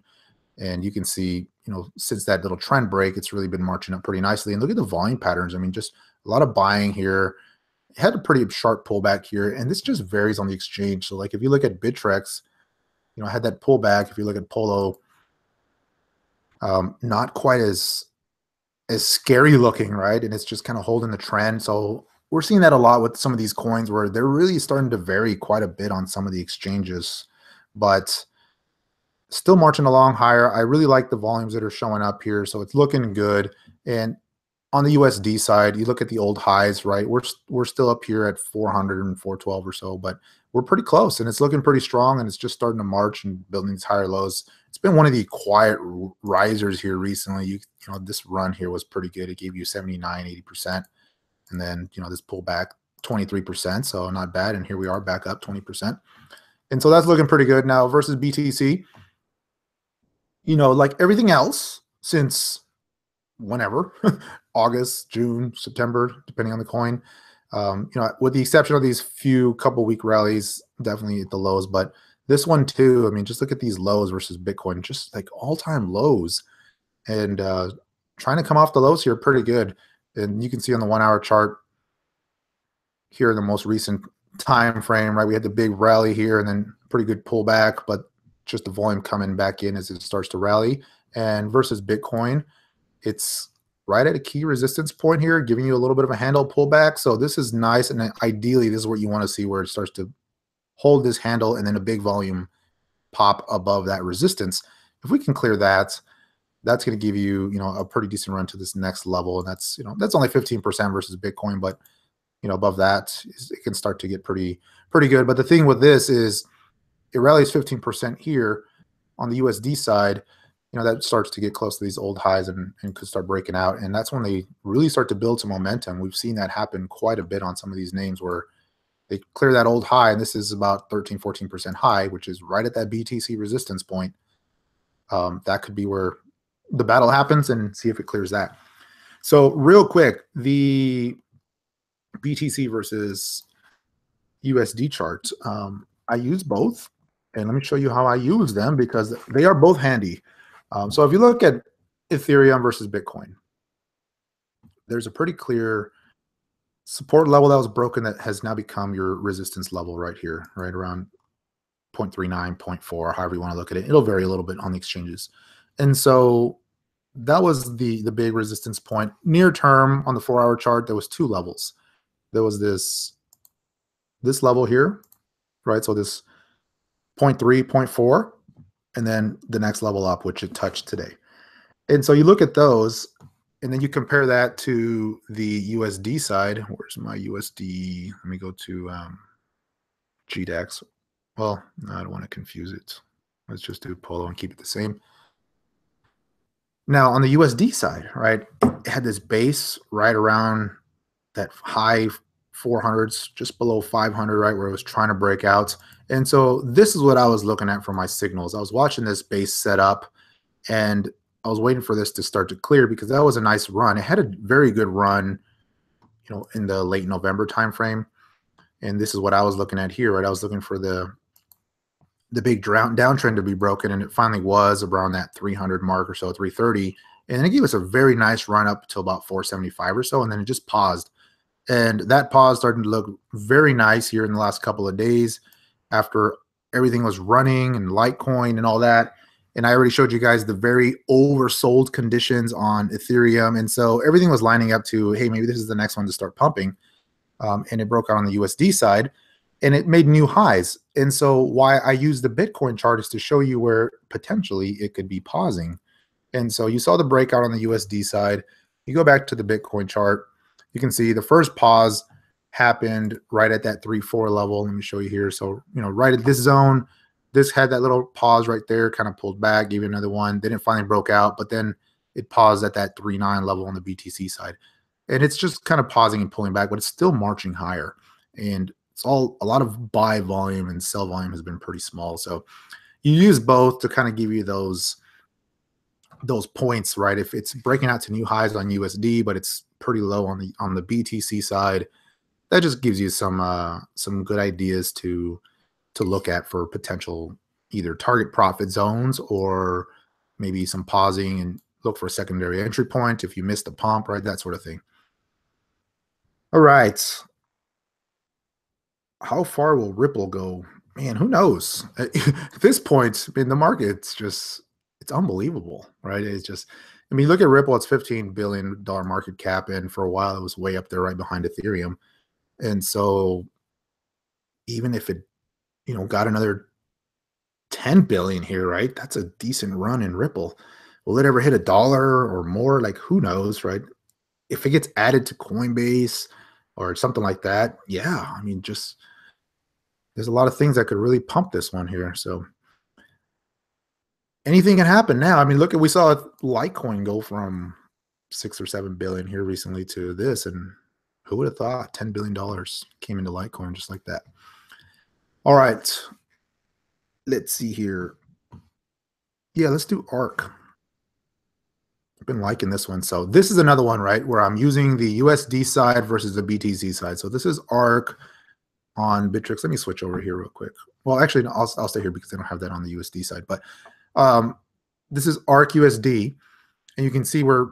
And you can see, you know, since that little trend break, it's really been marching up pretty nicely. And look at the volume patterns. I mean, just a lot of buying here. It had a pretty sharp pullback here, and this just varies on the exchange. So like if you look at Bittrex, you know, I had that pullback. If you look at Polo, not quite as scary looking, right? And it's just kind of holding the trend. So we're seeing that a lot with some of these coins where they're really starting to vary quite a bit on some of the exchanges, but still marching along higher. I really like the volumes that are showing up here. So it's looking good. And on the USD side, you look at the old highs, right? We're still up here at 400 and 412 or so, but we're pretty close, and it's looking pretty strong, and it's just starting to march and building these higher lows. It's been one of the quiet risers here recently. You know, this run here was pretty good. It gave you 79, 80%. And then, you know, this pullback 23%, so not bad. And here we are back up 20%. And so that's looking pretty good now versus BTC. like everything else since whenever, August, June, September, depending on the coin. With the exception of these few couple week rallies, definitely at the lows, but this one too, I mean, just look at these lows versus Bitcoin, just like all-time lows, and trying to come off the lows here pretty good. And you can see on the 1 hour chart here in the most recent time frame, right? We had the big rally here and then pretty good pullback, but just the volume coming back in as it starts to rally. And versus Bitcoin, it's right at a key resistance point here, giving you a little bit of a handle pullback. So this is nice. And ideally, this is what you want to see, where it starts to hold this handle and then a big volume pop above that resistance. If we can clear that, that's going to give you, a pretty decent run to this next level. And that's, that's only 15% versus Bitcoin, but above that, it can start to get pretty good. But the thing with this is it rallies 15% here on the USD side. That starts to get close to these old highs and could start breaking out. And that's when they really start to build some momentum. We've seen that happen quite a bit on some of these names where they clear that old high. And this is about 13, 14% high, which is right at that BTC resistance point. That could be where the battle happens, and see if it clears that. So real quick, the BTC versus USD chart. I use both, and let me show you how I use them because they are both handy. So if you look at Ethereum versus Bitcoin, there's a pretty clear support level that was broken that has now become your resistance level right here, right around 0.39, 0.4, however you want to look at it. It'll vary a little bit on the exchanges. And so that was the big resistance point. Near term on the 4 hour chart, there was two levels. There was this level here, right? So this 0.3, 0.4, and then the next level up, which it touched today. And so you look at those, and then you compare that to the USD side. Where's my USD? Let me go to GDAX. Well, I don't want to confuse it. Let's just do Polo and keep it the same. Now, on the USD side, right, it had this base right around that high 400s, just below 500, right, where it was trying to break out. And so this is what I was looking at for my signals. I was watching this base set up, and I was waiting for this to start to clear because that was a nice run. It had a very good run, in the late November timeframe. And this is what I was looking at here, right? I was looking for the big downtrend to be broken, and it finally was around that 300 mark or so, 330. And it gave us a very nice run up to about 475 or so, and then it just paused. And that pause started to look very nice here in the last couple of days after everything was running and Litecoin and all that. And I already showed you guys the very oversold conditions on Ethereum. And so everything was lining up to, hey, maybe this is the next one to start pumping. And it broke out on the USD side, and it made new highs. And so why I use the Bitcoin chart is to show you where potentially it could be pausing. And so you saw the breakout on the USD side. You go back to the Bitcoin chart, you can see the first pause happened right at that 3-4 level. Let me show you here. So, right at this zone, this had that little pause right there, kind of pulled back, gave you another one. Then it finally broke out, but then it paused at that 3.9 level on the BTC side. And it's just kind of pausing and pulling back, but it's still marching higher. And it's a lot of buy volume, and sell volume has been pretty small. So you use both to kind of give you those points, right? If it's breaking out to new highs on USD, but it's pretty low on the BTC side, that just gives you some good ideas to look at for potential either target profit zones or maybe some pausing and look for a secondary entry point if you missed the pump, right? That sort of thing. All right. How far will Ripple go? Man, who knows? At this point in the market, it's unbelievable, right? It's just, I mean, look at Ripple, it's $15 billion market cap, and for a while it was way up there right behind Ethereum. And so even if it, got another 10 billion here, right? That's a decent run in Ripple. Will it ever hit $1 or more? Like, who knows, right? If it gets added to Coinbase or something like that, yeah, I mean, just there's a lot of things that could really pump this one here. So anything can happen now. I mean, look, we saw Litecoin go from 6 or 7 billion here recently to this, and who would have thought $10 billion came into Litecoin just like that? All right, let's see here. Yeah, let's do ARC. I've been liking this one. So this is another one, right, where I'm using the USD side versus the BTC side. So this is ARC on Bittrex. Let me switch over here real quick. Well, actually, no, I'll stay here because I don't have that on the USD side. But this is ARC USD, and you can see we're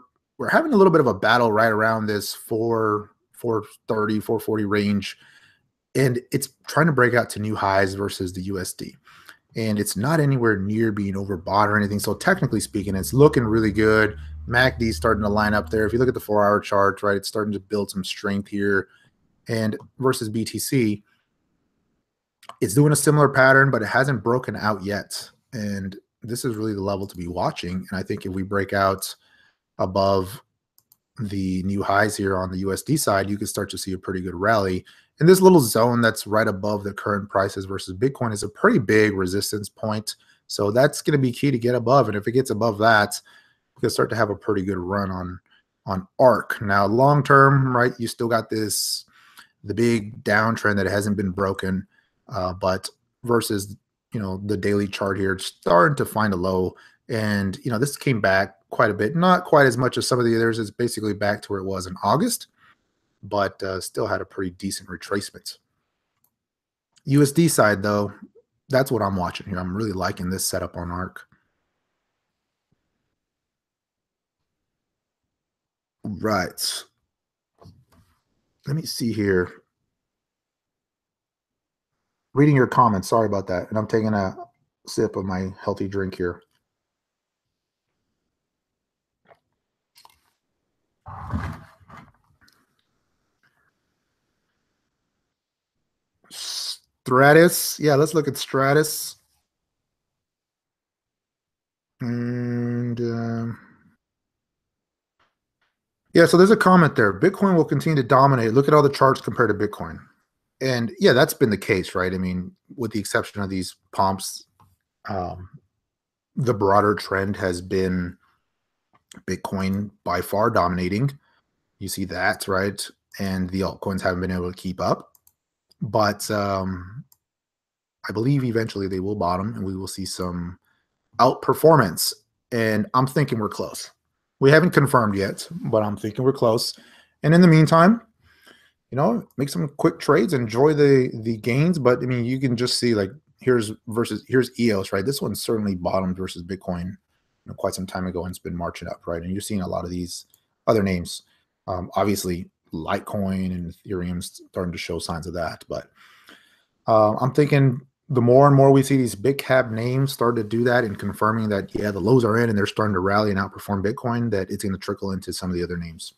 having a little bit of a battle right around this 430, 440 range, and it's trying to break out to new highs versus the USD. And it's not anywhere near being overbought or anything. So technically speaking, it's looking really good. MACD starting to line up there. If you look at the 4-hour chart, right, it's starting to build some strength here. And versus BTC, it's doing a similar pattern, but it hasn't broken out yet. And this is really the level to be watching. And I think if we break out above the new highs here on the USD side, you can start to see a pretty good rally. And this little zone that's right above the current prices versus Bitcoin is a pretty big resistance point. So that's going to be key to get above. And if it gets above that, we can start to have a pretty good run on ARC. Now, long term, right, you still got the big downtrend that hasn't been broken, but versus, the daily chart here, it's starting to find a low. And, this came back quite a bit, not quite as much as some of the others. It's basically back to where it was in August, but still had a pretty decent retracement. USD side, though, that's what I'm watching here. I'm really liking this setup on ARC. Right. Let me see here. Reading your comments. Sorry about that. And I'm taking a sip of my healthy drink here. Stratus. Yeah, let's look at Stratus. And yeah, so there's a comment there. Bitcoin will continue to dominate. Look at all the charts compared to Bitcoin. And yeah, that's been the case, right? I mean, with the exception of these pumps, the broader trend has been Bitcoin by far dominating. You see that, right? And the altcoins haven't been able to keep up. But I believe eventually they will bottom and we will see some outperformance. And I'm thinking we're close. We haven't confirmed yet, but I'm thinking we're close. And in the meantime, make some quick trades, enjoy the gains. But I mean, you can just see like here's EOS, right? This one certainly bottomed versus Bitcoin quite some time ago and it's been marching up, right? And you're seeing a lot of these other names. Obviously, Litecoin and Ethereum starting to show signs of that. But I'm thinking the more and more we see these big cap names start to do that and confirming that, yeah, the lows are in and they're starting to rally and outperform Bitcoin, that it's going to trickle into some of the other names.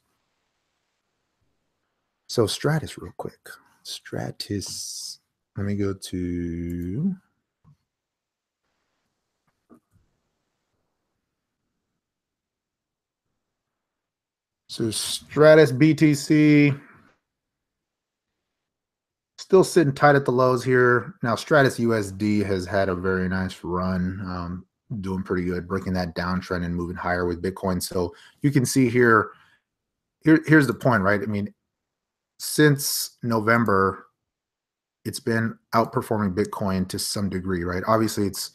So Stratus real quick. Stratus. Let me go to... So Stratus BTC still sitting tight at the lows here. Now Stratus USD has had a very nice run, doing pretty good, breaking that downtrend and moving higher with Bitcoin. So you can see here's the point, right? I mean, since November, it's been outperforming Bitcoin to some degree, right? Obviously, it's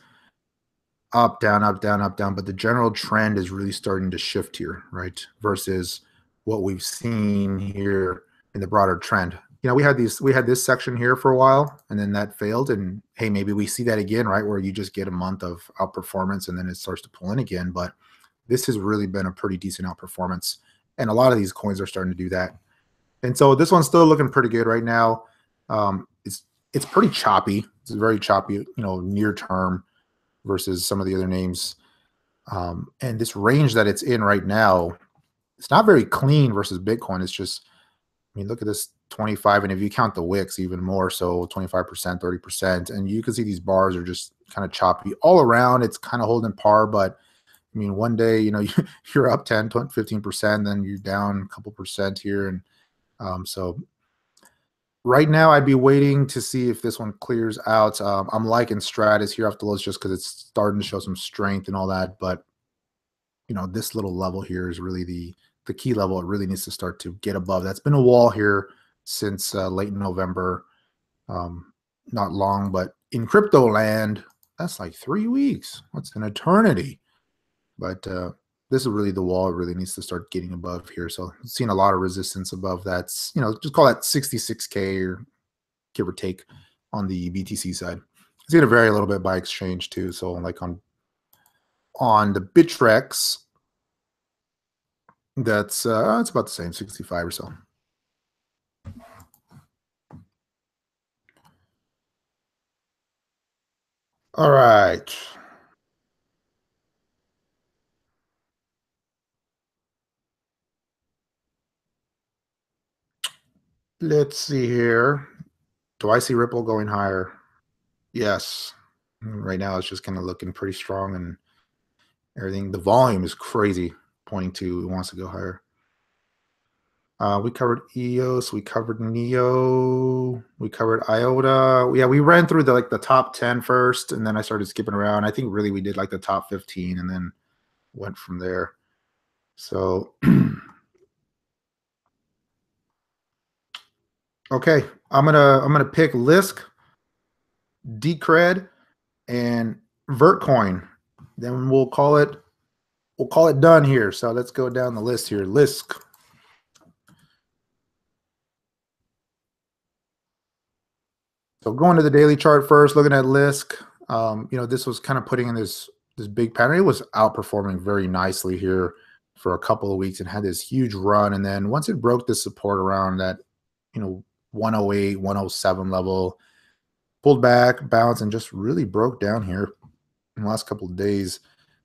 up, down, up, down, up, down, but the general trend is really starting to shift here, right? Versus what we've seen here in the broader trend. We had this section here for a while, and then that failed. And hey, maybe we see that again, right? Where you just get a month of outperformance and then it starts to pull in again. But this has really been a pretty decent outperformance. And a lot of these coins are starting to do that. And so this one's still looking pretty good right now. It's pretty choppy. It's very choppy, near term versus some of the other names. And this range that it's in right now, it's not very clean versus Bitcoin. It's just, I mean, look at this 25, and if you count the wicks, even more so, 25%, 30%. And you can see these bars are just kind of choppy all around. It's kind of holding par, but I mean, one day, you're up 10, 15%, then you're down a couple percent here. And so right now, I'd be waiting to see if this one clears out. I'm liking Stratus here off the lows just because it's starting to show some strength and all that. But, this little level here is really the key level. It really needs to start to get above. That's been a wall here since late November. Not long, but in crypto land, That's like 3 weeks. That's an eternity. But this is really the wall. It really needs to start getting above here. So I've seen a lot of resistance above that's, just call that 66K or give or take on the BTC side. It's going to vary a little bit by exchange too. So like on the Bittrex, that's it's about the same, 65 or so. All right. Let's see here. Do I see Ripple going higher? Yes. Right now it's just kind of looking pretty strong and everything. The volume is crazy, pointing to it wants to go higher. We covered EOS, we covered Neo, we covered IOTA. Yeah, we ran through the top 10 first, and then I started skipping around. I think really we did like the top 15 and then went from there. So okay, I'm gonna pick Lisk, Decred, and Vertcoin. Then we'll call it done here. So let's go down the list here. Lisk. So going to the daily chart first, looking at Lisk, this was kind of putting in this big pattern. It was outperforming very nicely here for a couple of weeks and had this huge run. And then once it broke the support around that, 108, 107 level, pulled back, bounced, and just really broke down here in the last couple of days.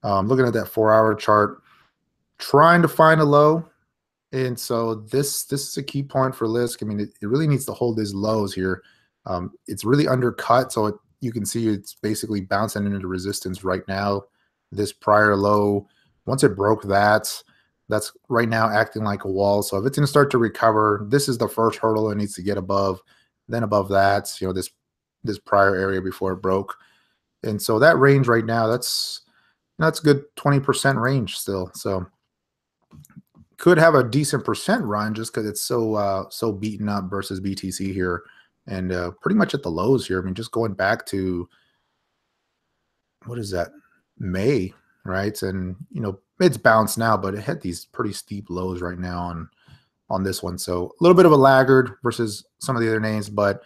Looking at that 4-hour chart, trying to find a low. And so this is a key point for Lisk. I mean, it really needs to hold these lows here. It's really undercut, so you can see it's basically bouncing into resistance right now. This prior low, once it broke that's right now acting like a wall. So if it's going to start to recover, this is the first hurdle it needs to get above. Then above that, this prior area before it broke. And so that range right now, that's good 20% range still. So could have a decent percent run just because it's so beaten up versus BTC here. And pretty much at the lows here. I mean, just going back to, what is that, May, right? And, it's bounced now, but it had these pretty steep lows right now on this one. So a little bit of a laggard versus some of the other names, but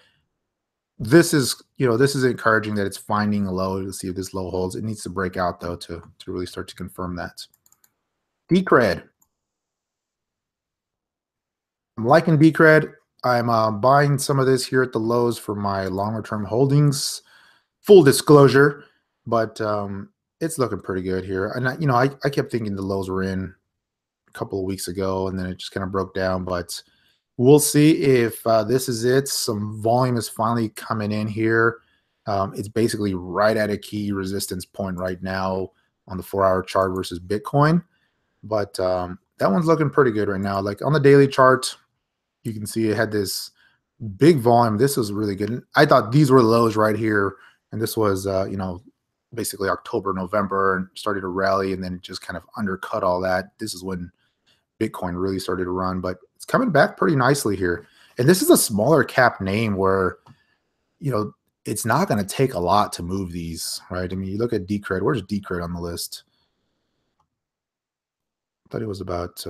this is encouraging that it's finding a low to see if this low holds. It needs to break out, though, to really start to confirm that. Decred. I'm liking Decred. I'm buying some of this here at the lows for my longer term holdings. Full disclosure, but it's looking pretty good here. And I kept thinking the lows were in a couple of weeks ago, and then it just kind of broke down. But we'll see if this is it. Some volume is finally coming in here. It's basically right at a key resistance point right now on the 4-hour chart versus Bitcoin. But that one's looking pretty good right now. Like on the daily chart, you can see it had this big volume. This was really good. And I thought these were lows right here. And this was, basically October, November, and started to rally. And then it just kind of undercut all that. This is when Bitcoin really started to run. But it's coming back pretty nicely here. And this is a smaller cap name where, it's not going to take a lot to move these, right? I mean, you look at Decred. Where's Decred on the list? I thought it was about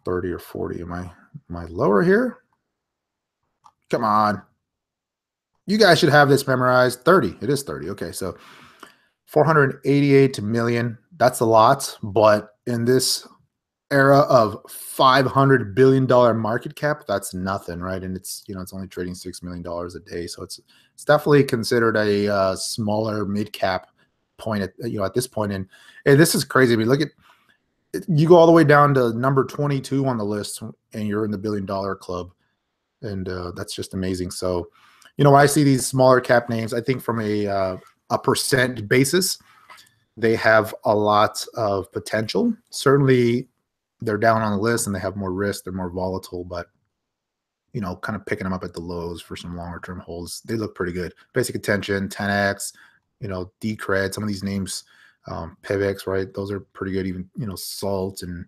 30 or 40. Am I lower here? Come on. You guys should have this memorized. 30. It is 30. Okay, so 488 million. That's a lot, but in this era of $500 billion market cap, that's nothing, right? And it's it's only trading $6 million a day, so it's definitely considered a smaller mid cap point at this point. And this is crazy. I mean, look at, you go all the way down to number 22 on the list, and you're in the $1 billion club, and that's just amazing. So, when I see these smaller cap names, I think from a percent basis, they have a lot of potential. Certainly, they're down on the list and they have more risk. They're more volatile, but kind of picking them up at the lows for some longer term holds, they look pretty good. Basic Attention, 10x, Decred, some of these names. Pivx, right? Those are pretty good. Even, Salt and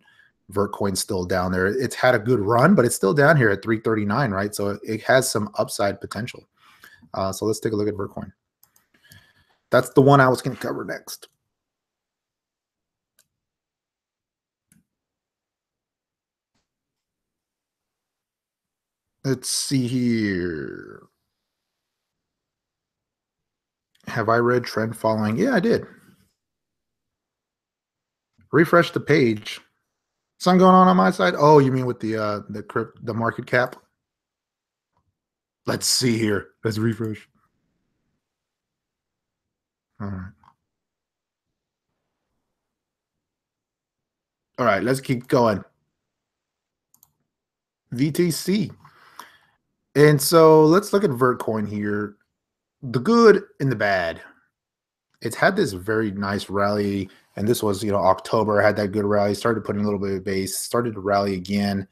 Vertcoin's still down there. It's had a good run, but it's still down here at 339, right? So it has some upside potential. So let's take a look at Vertcoin. That's the one I was going to cover next. Let's see here. Have I read trend following? Yeah, I did. Refresh the page. Something going on my side? Oh, you mean with the market cap? Let's see here. Let's refresh. All right. All right, let's keep going. VTC. And so let's look at Vertcoin here. The good and the bad. It's had this very nice rally, and this was, October, had that good rally, started putting a little bit of base, started to rally again.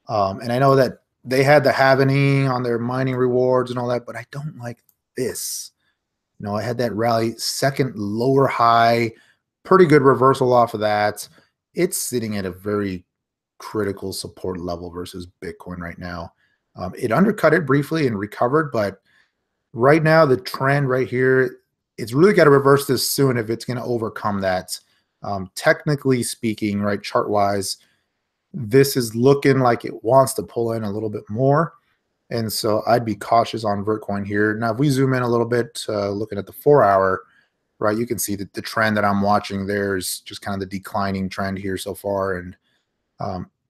And I know that they had the halvening on their mining rewards and all that, but I don't like this. I had that rally, second lower high, pretty good reversal off of that. It's sitting at a very critical support level versus Bitcoin right now. It undercut it briefly and recovered, but right now the trend right here, it's really got to reverse this soon if it's going to overcome that. Technically speaking, right, chart wise, this is looking like it wants to pull in a little bit more. And so I'd be cautious on Vertcoin here. Now, if we zoom in a little bit, looking at the 4-hour, right, you can see that the trend that I'm watching there is just kind of the declining trend here so far, and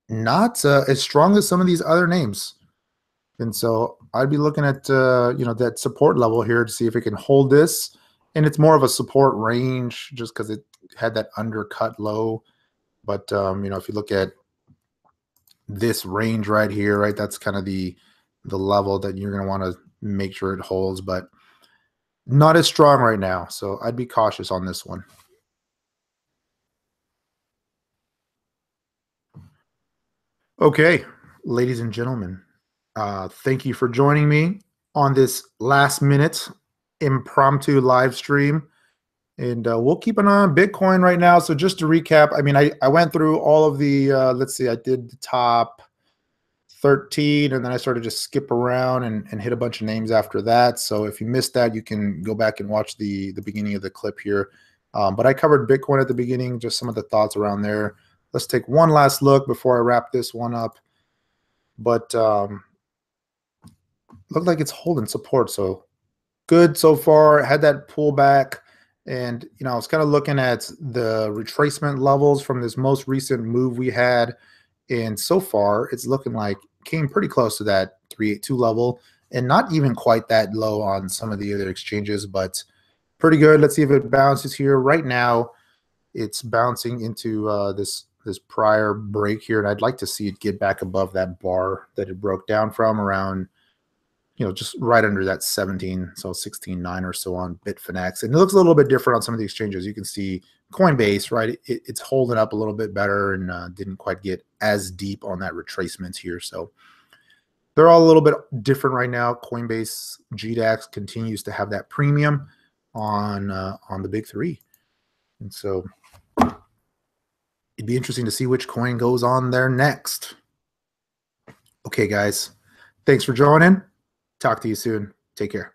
not as strong as some of these other names. And so I'd be looking at that support level here to see if it can hold this. And it's more of a support range just because it had that undercut low. But if you look at this range right here, right, that's kind of the level that you're going to want to make sure it holds, but not as strong right now. So I'd be cautious on this one. Okay, ladies and gentlemen, thank you for joining me on this last minute impromptu live stream. And we'll keep an eye on Bitcoin right now. So just to recap, I mean, I went through all of the, let's see, I did the top 13, and then I started to skip around and hit a bunch of names after that. So if you missed that, you can go back and watch the beginning of the clip here. But I covered Bitcoin at the beginning, just some of the thoughts around there. Let's take one last look before I wrap this one up. But looked like it's holding support. So good so far. Had that pullback. And, I was kind of looking at the retracement levels from this most recent move we had. And so far, it's looking like came pretty close to that 382 level and not even quite that low on some of the other exchanges, but pretty good. Let's see if it bounces here. Right now, it's bouncing into this prior break here, and I'd like to see it get back above that bar that it broke down from around, just right under that 17, so 16.9 or so on Bitfinex. And it looks a little bit different on some of the exchanges. You can see Coinbase, right? It's holding up a little bit better and didn't quite get as deep on that retracement here. So they're all a little bit different right now. Coinbase, GDAX continues to have that premium on the big three. And so it'd be interesting to see which coin goes on there next. Okay, guys, thanks for joining. Talk to you soon. Take care.